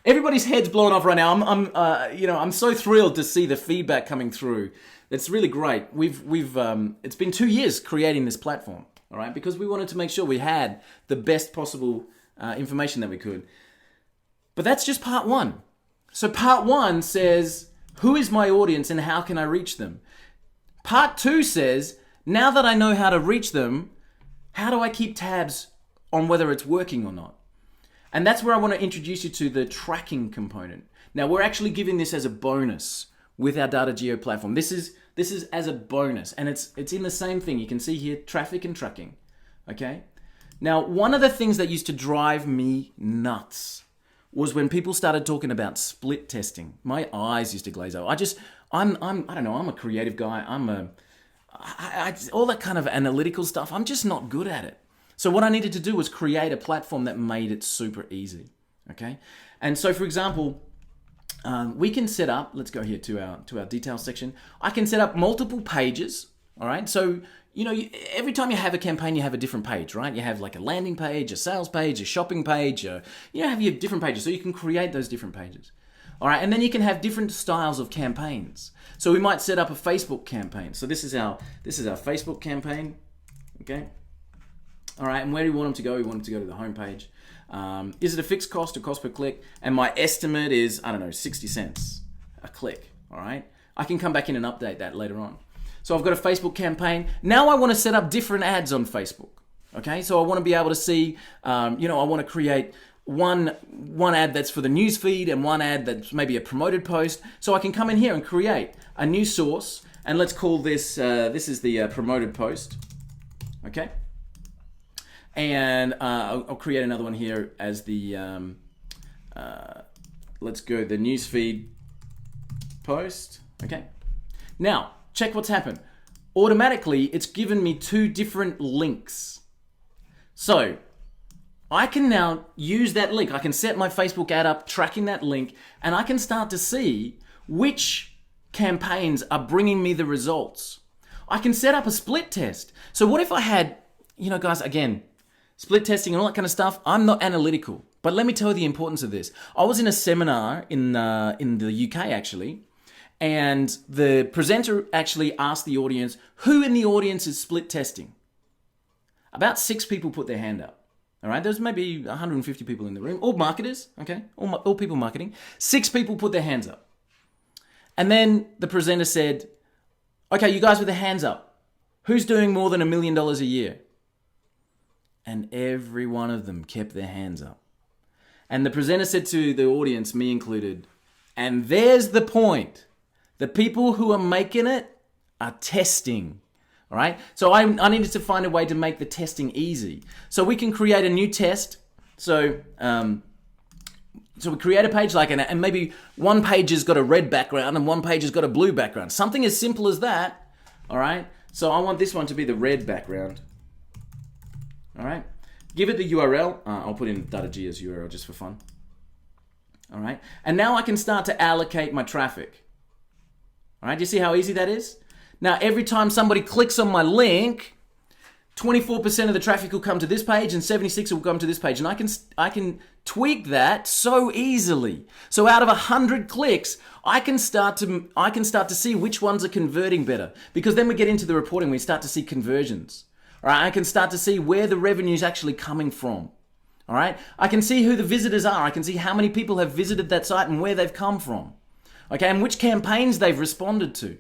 Everybody's head's blown off right now. I'm so thrilled to see the feedback coming through. It's really great. It's been 2 years creating this platform. All right, because we wanted to make sure we had the best possible information that we could. But that's just part one. So part one says, who is my audience and how can I reach them? Part two says, now that I know how to reach them, how do I keep tabs on whether it's working or not? And that's where I want to introduce you to the tracking component. Now, we're actually giving this as a bonus with our DataJeo platform. This is as a bonus, and it's in the same thing. You can see here, traffic and tracking, okay? Now, one of the things that used to drive me nuts was when people started talking about split testing. My eyes used to glaze over. I don't know, I'm a creative guy. All that kind of analytical stuff, I'm just not good at it. So what I needed to do was create a platform that made it super easy, okay? And so, for example, we can set up, let's go here to our details section. I can set up multiple pages All right. So, every time you have a campaign, you have a different page, right? You have like a landing page, a sales page, a shopping page, have your different pages. So you can create those different pages. All right. And then you can have different styles of campaigns. So we might set up a Facebook campaign. So this is our Facebook campaign. Okay. All right. And where do we want them to go? We want them to go to the home page. Is it a fixed cost or cost per click? And my estimate is, 60 cents a click. All right. I can come back in and update that later on. So I've got a Facebook campaign. Now I want to set up different ads on Facebook. Okay. So I want to be able to see, I want to create one ad that's for the news feed and one ad that's maybe a promoted post. So I can come in here and create a new source, and let's call this, this is the promoted post. Okay. And I'll create another one here as the, let's go the newsfeed post. Okay. Now, check what's happened. Automatically, it's given me two different links. So, I can now use that link. I can set my Facebook ad up tracking that link, and I can start to see which campaigns are bringing me the results. I can set up a split test. So what if I had, guys, again, split testing and all that kind of stuff, I'm not analytical. But let me tell you the importance of this. I was in a seminar in the UK, actually, and the presenter actually asked the audience, who in the audience is split testing? About 6 people put their hand up. All right, there's maybe 150 people in the room, all marketers, okay, all people marketing. 6 people put their hands up. And then the presenter said, okay, you guys with the hands up, who's doing more than $1 million a year? And every one of them kept their hands up. And the presenter said to the audience, me included, and there's the point. The people who are making it are testing. All right. So I needed to find a way to make the testing easy. So we can create a new test. So we create a page like and maybe one page has got a red background and one page has got a blue background. Something as simple as that. All right. So I want this one to be the red background. All right. Give it the URL. I'll put in DataJeo's URL just for fun. All right. And now I can start to allocate my traffic. All right. Do you see how easy that is? Now, every time somebody clicks on my link, 24% of the traffic will come to this page and 76 will come to this page. And I can tweak that so easily. So out of 100 clicks, I can start to see which ones are converting better, because then we get into the reporting, we start to see conversions. All right, I can start to see where the revenue is actually coming from. All right, I can see who the visitors are. I can see how many people have visited that site and where they've come from. Okay, and which campaigns they've responded to.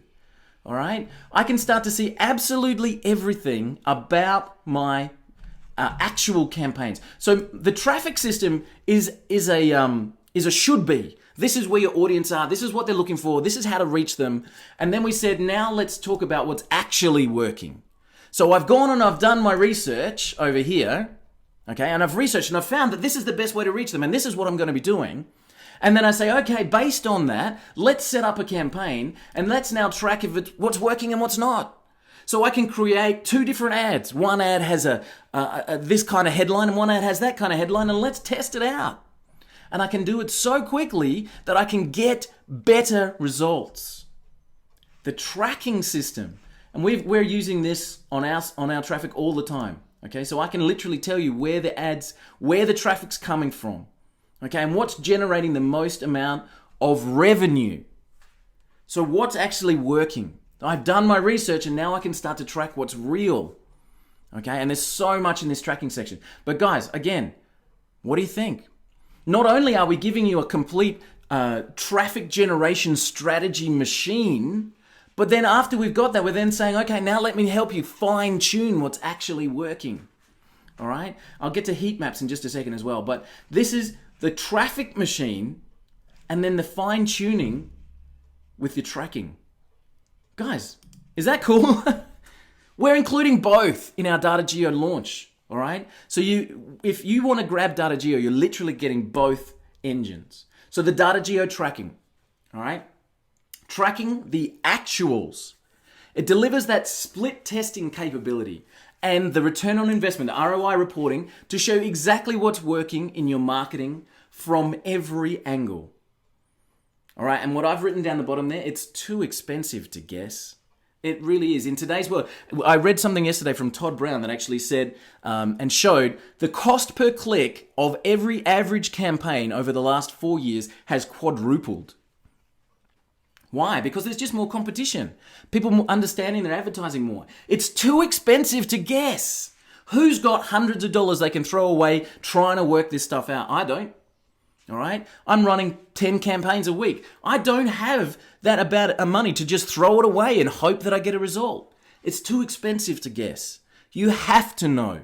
All right, I can start to see absolutely everything about my actual campaigns. So the traffic system is a should be. This is where your audience are. This is what they're looking for. This is how to reach them. And then we said, now let's talk about what's actually working. So I've gone and I've done my research over here, okay, and I've researched and I've found that this is the best way to reach them, and this is what I'm going to be doing. And then I say, okay, based on that, let's set up a campaign and let's now track if what's working and what's not. So I can create 2 different ads. One ad has this kind of headline and one ad has that kind of headline, and let's test it out. And I can do it so quickly that I can get better results. The tracking system, and we're using this on our traffic all the time. Okay, so I can literally tell you where the traffic's coming from. Okay, and what's generating the most amount of revenue. So what's actually working? I've done my research and now I can start to track what's real. Okay, and there's so much in this tracking section. But guys, again, what do you think? Not only are we giving you a complete traffic generation strategy machine, but then after we've got that, we're then saying, okay, now let me help you fine tune what's actually working. All right, I'll get to heat maps in just a second as well, but this is the traffic machine and then the fine tuning with your tracking. Guys, is that cool? We're including both in our DataJeo launch, all right? So if you want to grab DataJeo, you're literally getting both engines. So the DataJeo tracking, all right? Tracking the actuals. It delivers that split testing capability and the return on investment, the ROI reporting, to show exactly what's working in your marketing from every angle. All right, and what I've written down the bottom there, it's too expensive to guess. It really is. In today's world, I read something yesterday from Todd Brown that actually said and showed the cost per click of every average campaign over the last 4 years has quadrupled. Why? Because there's just more competition. People understanding their advertising more. It's too expensive to guess. Who's got hundreds of dollars they can throw away trying to work this stuff out? I don't. All right? I'm running 10 campaigns a week. I don't have that amount of money to just throw it away and hope that I get a result. It's too expensive to guess. You have to know.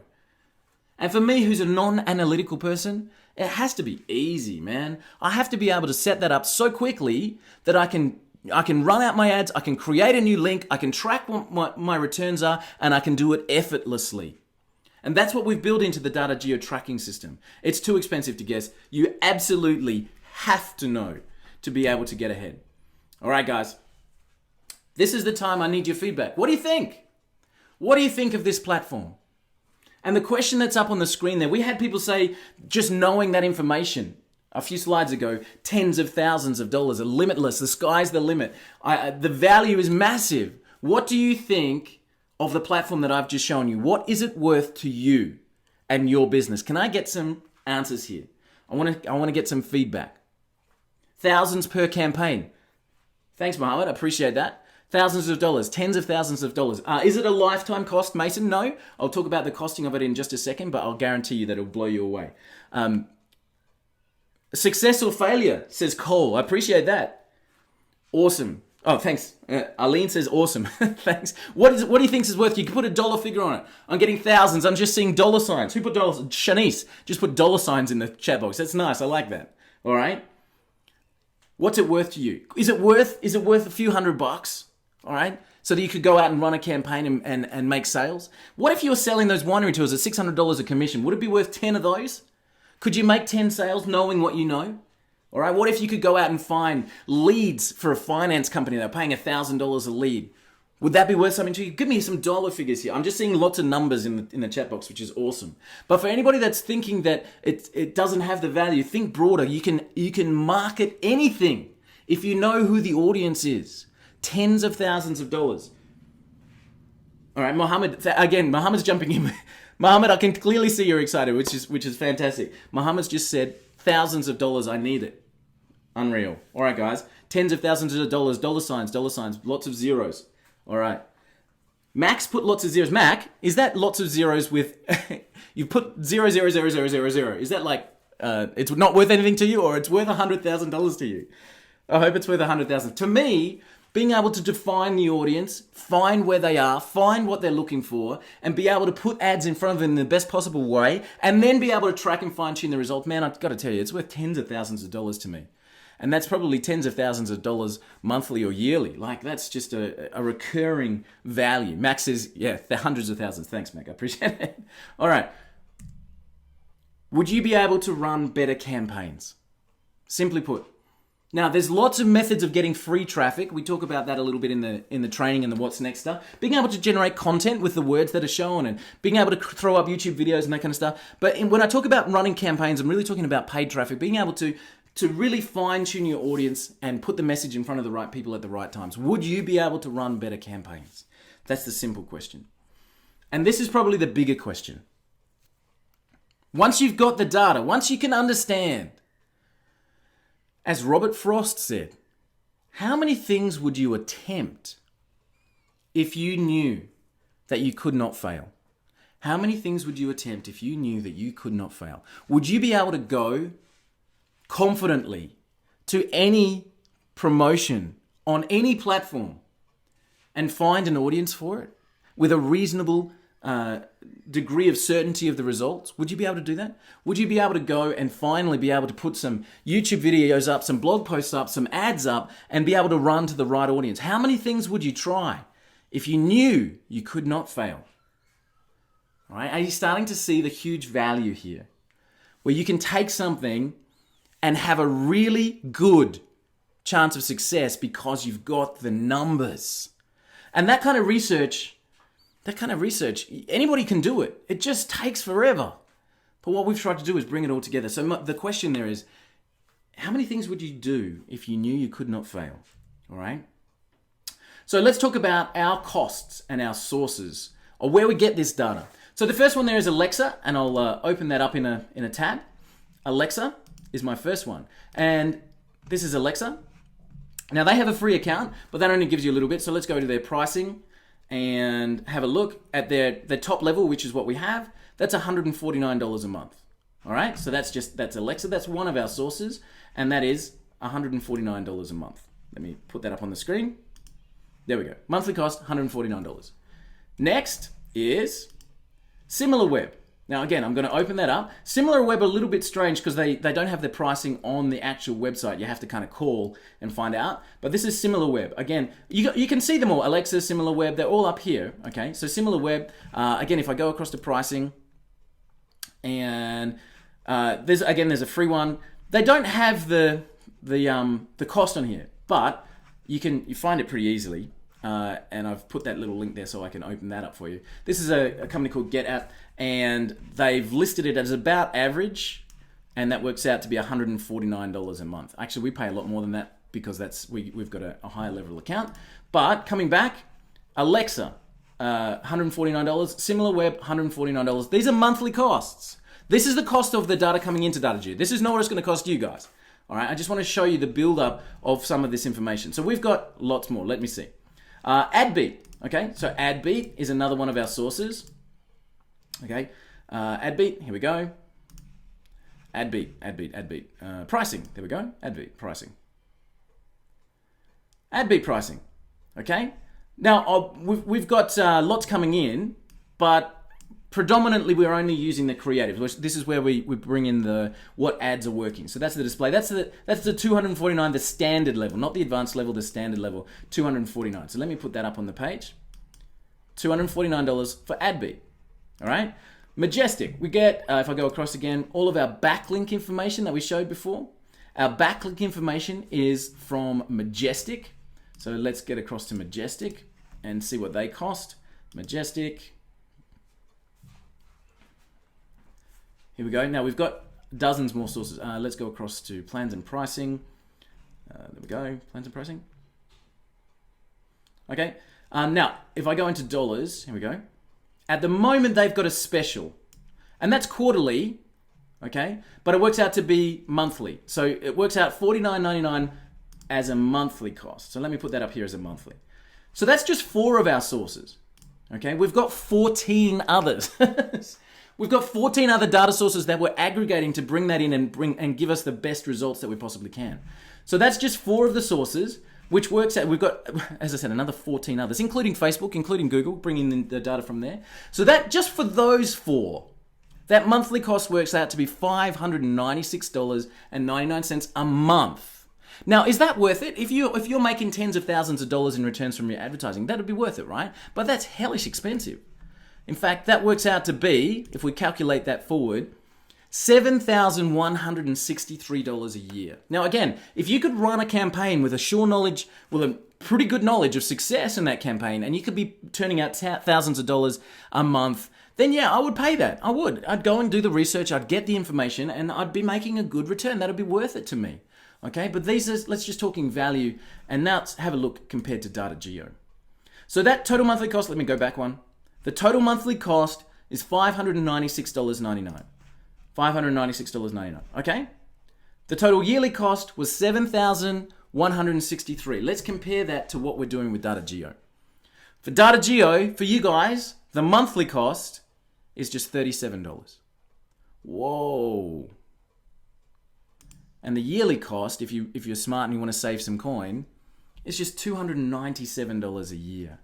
And for me, who's a non-analytical person, it has to be easy, man. I have to be able to set that up so quickly that I can run out my ads, I can create a new link, I can track what my returns are, and I can do it effortlessly. And that's what we've built into the DataJeo tracking system. It's too expensive to guess. You absolutely have to know to be able to get ahead. All right, guys. This is the time I need your feedback. What do you think? What do you think of this platform? And the question that's up on the screen there, we had people say, just knowing that information a few slides ago, tens of thousands of dollars are limitless. The sky's the limit. The value is massive. What do you think of the platform that I've just shown you? What is it worth to you and your business? Can I get some answers here? I want to get some feedback. Thousands per campaign. Thanks, Mohammed. I appreciate that. Thousands of dollars, tens of thousands of dollars. Is it a lifetime cost, Mason? No. I'll talk about the costing of it in just a second, but I'll guarantee you that it'll blow you away. Success or failure, says Cole. I appreciate that. Awesome. Oh, thanks. Arlene says awesome. Thanks. What do you think is worth? You can put a dollar figure on it. I'm getting thousands. I'm just seeing dollar signs. Who put dollars? Shanice. Just put dollar signs in the chat box. That's nice. I like that. All right. What's it worth to you? Is it worth a few $100? All right. So that you could go out and run a campaign and make sales. What if you were selling those winery tours at $600 a commission? Would it be worth 10 of those? Could you make 10 sales knowing what you know? All right, what if you could go out and find leads for a finance company that are paying $1,000 a lead? Would that be worth something to you? Give me some dollar figures here. I'm just seeing lots of numbers in the chat box, which is awesome. But for anybody that's thinking that it doesn't have the value, think broader. You can market anything if you know who the audience is. Tens of thousands of dollars. All right, Mohammed, again, Mohammed's jumping in. Mohammed, I can clearly see you're excited, which is fantastic. Mohammed's just said, thousands of dollars, I need it. Unreal. All right, guys. Tens of thousands of dollars, dollar signs, lots of zeros. All right. Max put lots of zeros. Mac, is that lots of zeros with, you put 0, 0, 0, 0, 0, 0. Is that like, it's not worth anything to you, or it's worth $100,000 to you? I hope it's worth $100,000. To me, being able to define the audience, find where they are, find what they're looking for, and be able to put ads in front of them in the best possible way, and then be able to track and fine-tune the results, man, I've got to tell you, it's worth tens of thousands of dollars to me. And that's probably tens of thousands of dollars monthly or yearly. Like, that's just a recurring value. Max says, yeah, the hundreds of thousands. Thanks, Mac. I appreciate it. All right. Would you be able to run better campaigns? Simply put. Now, there's lots of methods of getting free traffic. We talk about that a little bit in the training and the what's next stuff. Being able to generate content with the words that are shown and being able to throw up YouTube videos and that kind of stuff. But when I talk about running campaigns, I'm really talking about paid traffic. Being able to really fine-tune your audience and put the message in front of the right people at the right times. Would you be able to run better campaigns? That's the simple question. And this is probably the bigger question. Once you've got the data, once you can understand, as Robert Frost said, how many things would you attempt if you knew that you could not fail? How many things would you attempt if you knew that you could not fail? Would you be able to go confidently to any promotion on any platform and find an audience for it with a reasonable degree of certainty of the results? Would you be able to do that? Would you be able to go and finally be able to put some YouTube videos up, some blog posts up, some ads up, and be able to run to the right audience? How many things would you try if you knew you could not fail? All right? Are you starting to see the huge value here? Where you can take something and have a really good chance of success because you've got the numbers. And that kind of research, anybody can do it. It just takes forever. But what we've tried to do is bring it all together. So the question there is, how many things would you do if you knew you could not fail? All right? So let's talk about our costs and our sources, or where we get this data. So the first one there is Alexa, and I'll open that up in a tab. Alexa is my first one. And this is Alexa. Now they have a free account, but that only gives you a little bit. So let's go to their pricing and have a look at their top level, which is what we have. That's $149 a month. All right, so that's Alexa. That's one of our sources, and that is $149 a month. Let me put that up on the screen. There we go. Monthly cost, $149. Next is SimilarWeb. Now again, I'm going to open that up. SimilarWeb a little bit strange because they don't have the pricing on the actual website. You have to kind of call and find out. But this is SimilarWeb. Again, you can see them all. Alexa, SimilarWeb, they're all up here. Okay, so SimilarWeb. Again, if I go across to pricing, and there's a free one. They don't have the cost on here, but you find it pretty easily. And I've put that little link there so I can open that up for you. This is a company called GetApp, and they've listed it as about average, and that works out to be $149 a month. Actually, we pay a lot more than that because we've got a higher level account. But coming back, Alexa, $149, SimilarWeb, $149. These are monthly costs. This is the cost of the data coming into DataJeo. This is not what it's going to cost you guys. All right, I just want to show you the build-up of some of this information. So we've got lots more. Let me see. AdBeat. Okay, so AdBeat is another one of our sources. Okay, AdBeat. Here we go. AdBeat. Pricing. There we go. AdBeat pricing. AdBeat pricing. Okay. Now we've got lots coming in, but predominantly we're only using the creative. This is where we bring in what ads are working. So that's the display. That's the 249, the standard level, not the advanced level, the standard level, 249. So let me put that up on the page. $249 for AdBeat. All right. Majestic. We get, if I go across again, all of our backlink information that we showed before. Our backlink information is from Majestic. So let's get across to Majestic and see what they cost. Majestic. Here we go. Now we've got dozens more sources. Let's go across to plans and pricing. There we go. Plans and pricing. Okay. Now, if I go into dollars, here we go. At the moment, they've got a special, and that's quarterly. Okay, but it works out to be monthly. So it works out $49.99 as a monthly cost. So let me put that up here as a monthly. So that's just 4 of our sources. Okay, we've got 14 others. We've got 14 other data sources that we're aggregating to bring that in and give us the best results that we possibly can. So that's just 4 of the sources, which works out, we've got, as I said, another 14 others, including Facebook, including Google, bringing in the data from there. So that just for those 4, that monthly cost works out to be $596.99 a month. Now, is that worth it? If you're making tens of thousands of dollars in returns from your advertising, that would be worth it, right? But that's hellish expensive. In fact, that works out to be, if we calculate that forward, $7,163 a year. Now, again, if you could run a campaign with a pretty good knowledge of success in that campaign, and you could be turning out thousands of dollars a month, then yeah, I would pay that. I would. I'd go and do the research, I'd get the information, and I'd be making a good return. That'd be worth it to me. Okay, but let's just talking value, and now let's have a look compared to DataJeo. So that total monthly cost, let me go back one. The total monthly cost is $596.99. $596.99, okay? The total yearly cost was $7,163. Let's compare that to what we're doing with DataJeo. For DataJeo, for you guys, the monthly cost is just $37. Whoa. And the yearly cost, if you're smart and you want to save some coin, is just $297 a year.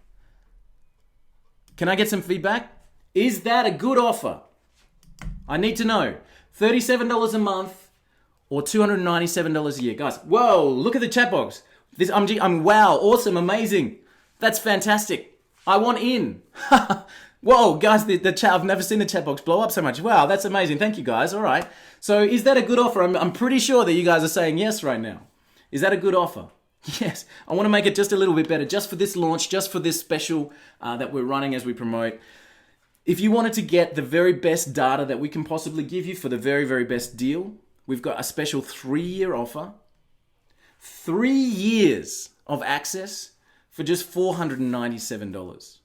Can I get some feedback? Is that a good offer? I need to know. $37 a month or $297 a year. Guys, whoa, look at the chat box. I'm wow, awesome, amazing. That's fantastic. I want in. Whoa, guys, the chat, I've never seen the chat box blow up so much. Wow, that's amazing. Thank you, guys. All right. So is that a good offer? I'm pretty sure that you guys are saying yes right now. Is that a good offer? Yes. I want to make it just a little bit better, just for this launch, just for this special that we're running as we promote. If you wanted to get the very best data that we can possibly give you for the very, very best deal, we've got a special 3-year offer. 3 years of access for just $497.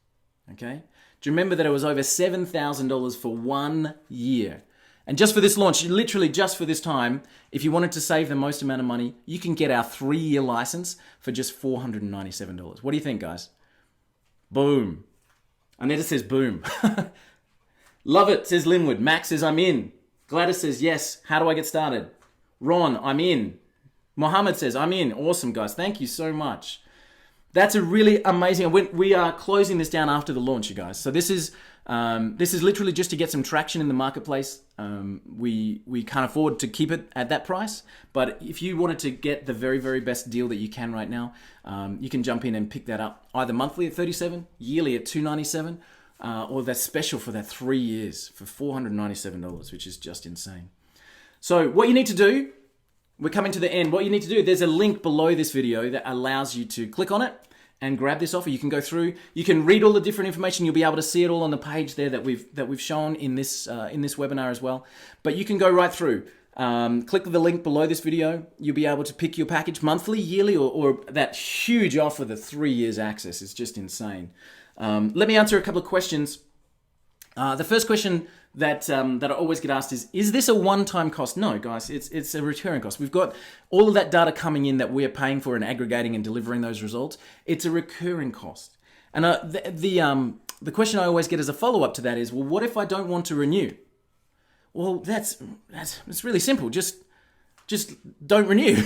Okay? Do you remember that it was over $7,000 for 1 year? And just for this launch, literally just for this time, if you wanted to save the most amount of money, you can get our 3-year license for just $497. What do you think, guys? Boom. Aneta says boom. Love it, says Linwood. Max says I'm in. Gladys says yes. How do I get started? Ron, I'm in. Mohammed says I'm in. Awesome, guys. Thank you so much. That's a really amazing. We are closing this down after the launch, you guys. So this is literally just to get some traction in the marketplace. We can't afford to keep it at that price, but if you wanted to get the very, very best deal that you can right now, you can jump in and pick that up either monthly at $37, yearly at $297, or that special for that 3 years for $497, which is just insane. So what you need to do. We're coming to the end. What you need to do, there's a link below this video that allows you to click on it and grab this offer. You can go through, you can read all the different information. You'll be able to see it all on the page there that we've shown in this webinar as well. But you can go right through. Click the link below this video. You'll be able to pick your package monthly, yearly, or that huge offer, the 3 years access. Is just insane. Let me answer a couple of questions. The first question that I always get asked is this a one-time cost? No, guys, it's a recurring cost. We've got all of that data coming in that we're paying for and aggregating and delivering those results. It's a recurring cost. And the question I always get as a follow-up to that is, well, what if I don't want to renew? Well, that's really simple. Just don't renew.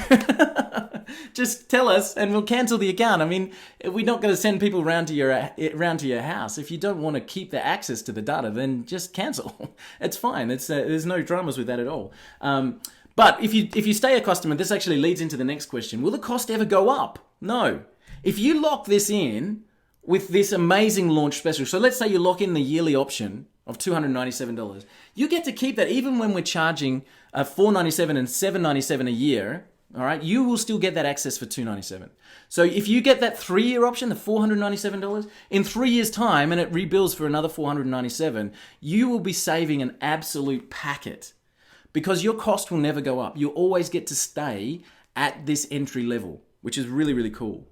Just tell us and we'll cancel the account. I mean, we're not going to send people round to your house. If you don't want to keep the access to the data, then just cancel. It's fine. There's no dramas with that at all. But if you stay a customer, this actually leads into the next question. Will the cost ever go up? No. If you lock this in with this amazing launch special, so let's say you lock in the yearly option of $297, you get to keep that even when we're charging $497 and $797 a year. All right, you will still get that access for $297. So if you get that 3-year option, the $497, in 3 years' time, and it rebills for another $497, you will be saving an absolute packet because your cost will never go up. You'll always get to stay at this entry level, which is really, really cool.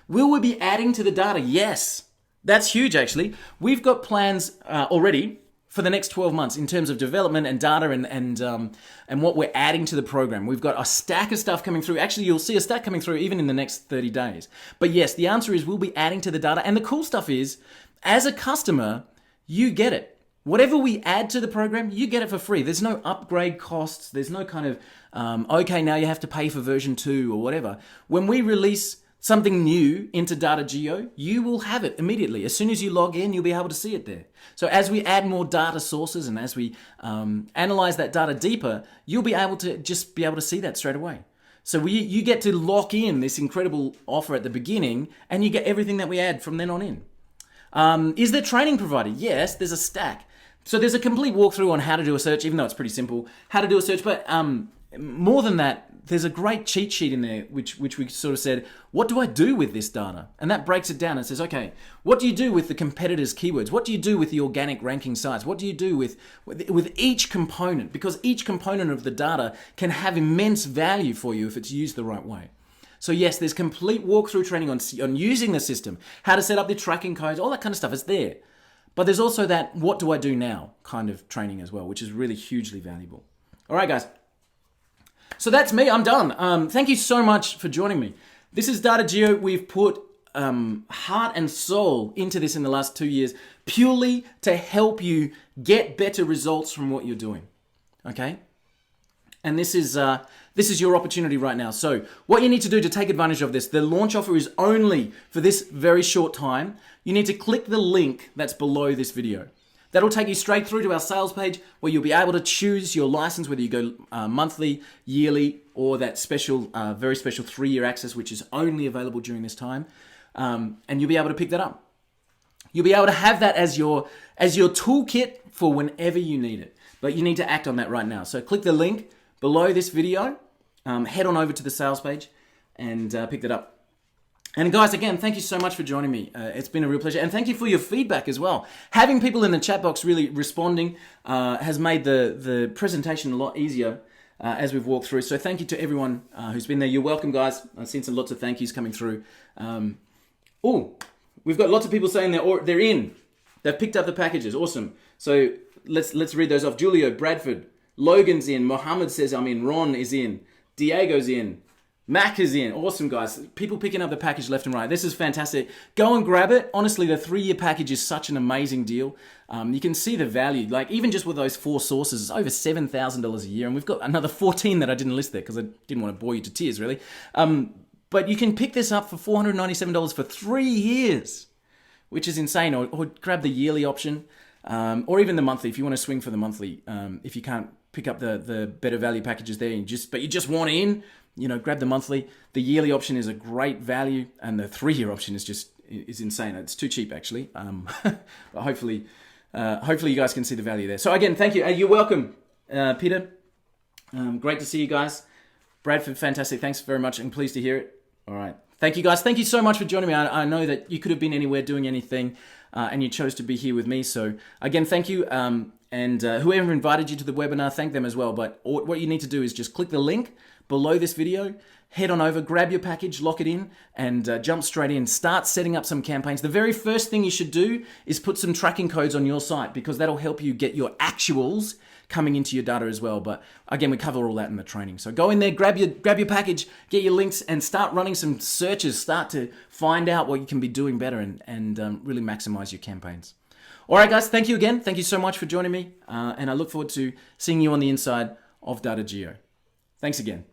Will we be adding to the data? Yes. That's huge, actually. We've got plans already for the next 12 months in terms of development and data and what we're adding to the program. We've got a stack of stuff coming through. Actually, you'll see a stack coming through even in the next 30 days. But yes, the answer is we'll be adding to the data. And the cool stuff is, as a customer, you get it. Whatever we add to the program, you get it for free. There's no upgrade costs. There's no kind of, okay, now you have to pay for version 2 or whatever. When we release something new into DataJeo, you will have it immediately. As soon as you log in, you'll be able to see it there. So as we add more data sources and as we analyze that data deeper, you'll be able to see that straight away. So you get to lock in this incredible offer at the beginning and you get everything that we add from then on in. Is there training provided? Yes, there's a stack. So there's a complete walkthrough on how to do a search, even though it's pretty simple, how to do a search. But more than that, there's a great cheat sheet in there, which we sort of said, what do I do with this data? And that breaks it down and says, okay, what do you do with the competitors' keywords? What do you do with the organic ranking sites? What do you do with each component? Because each component of the data can have immense value for you if it's used the right way. So yes, there's complete walkthrough training on using the system, how to set up the tracking codes, all that kind of stuff is there. But there's also that what do I do now kind of training as well, which is really hugely valuable. All right, guys. So that's me. I'm done. Thank you so much for joining me. This is DataJeo. We've put heart and soul into this in the last 2 years purely to help you get better results from what you're doing. Okay? And this is your opportunity right now. So what you need to do to take advantage of this, the launch offer is only for this very short time. You need to click the link that's below this video. That'll take you straight through to our sales page where you'll be able to choose your license, whether you go monthly, yearly, or that special, very special 3-year access, which is only available during this time. And you'll be able to pick that up. You'll be able to have that as your toolkit for whenever you need it. But you need to act on that right now. So click the link below this video, head on over to the sales page and pick that up. And guys, again, thank you so much for joining me. It's been a real pleasure. And thank you for your feedback as well. Having people in the chat box really responding has made the presentation a lot easier as we've walked through. So thank you to everyone who's been there. You're welcome, guys. I've seen lots of thank yous coming through. Oh, we've got lots of people saying they're in. They've picked up the packages. Awesome. So let's read those off. Julio, Bradford, Logan's in. Mohammed says I'm in. Ron is in. Diego's in. Mac is in. Awesome, guys. People picking up the package left and right. This is fantastic. Go and grab it. Honestly, the 3-year package is such an amazing deal. You can see the value. Like, even just with those 4 sources, it's over $7,000 a year. And we've got another 14 that I didn't list there because I didn't want to bore you to tears, really. But you can pick this up for $497 for 3 years, which is insane. Or grab the yearly option, or even the monthly if you want to swing for the monthly. If you can't pick up the better value packages there, but you just want in, grab the monthly. The yearly option is a great value, and the 3-year option is insane. It's too cheap, actually. But hopefully you guys can see the value there. So again, thank you. You're welcome, Peter. Great to see you guys. Bradford, fantastic. Thanks very much, and pleased to hear it. All right. Thank you, guys. Thank you so much for joining me. I know that you could have been anywhere doing anything, and you chose to be here with me. So again, thank you. And whoever invited you to the webinar, thank them as well. But what you need to do is just click the link below this video, head on over, grab your package, lock it in, and jump straight in. Start setting up some campaigns. The very first thing you should do is put some tracking codes on your site, because that'll help you get your actuals coming into your data as well. But again, we cover all that in the training. So go in there, grab your package, get your links, and start running some searches. Start to find out what you can be doing better and really maximize your campaigns. All right, guys, thank you again. Thank you so much for joining me. And I look forward to seeing you on the inside of DataJeo. Thanks again.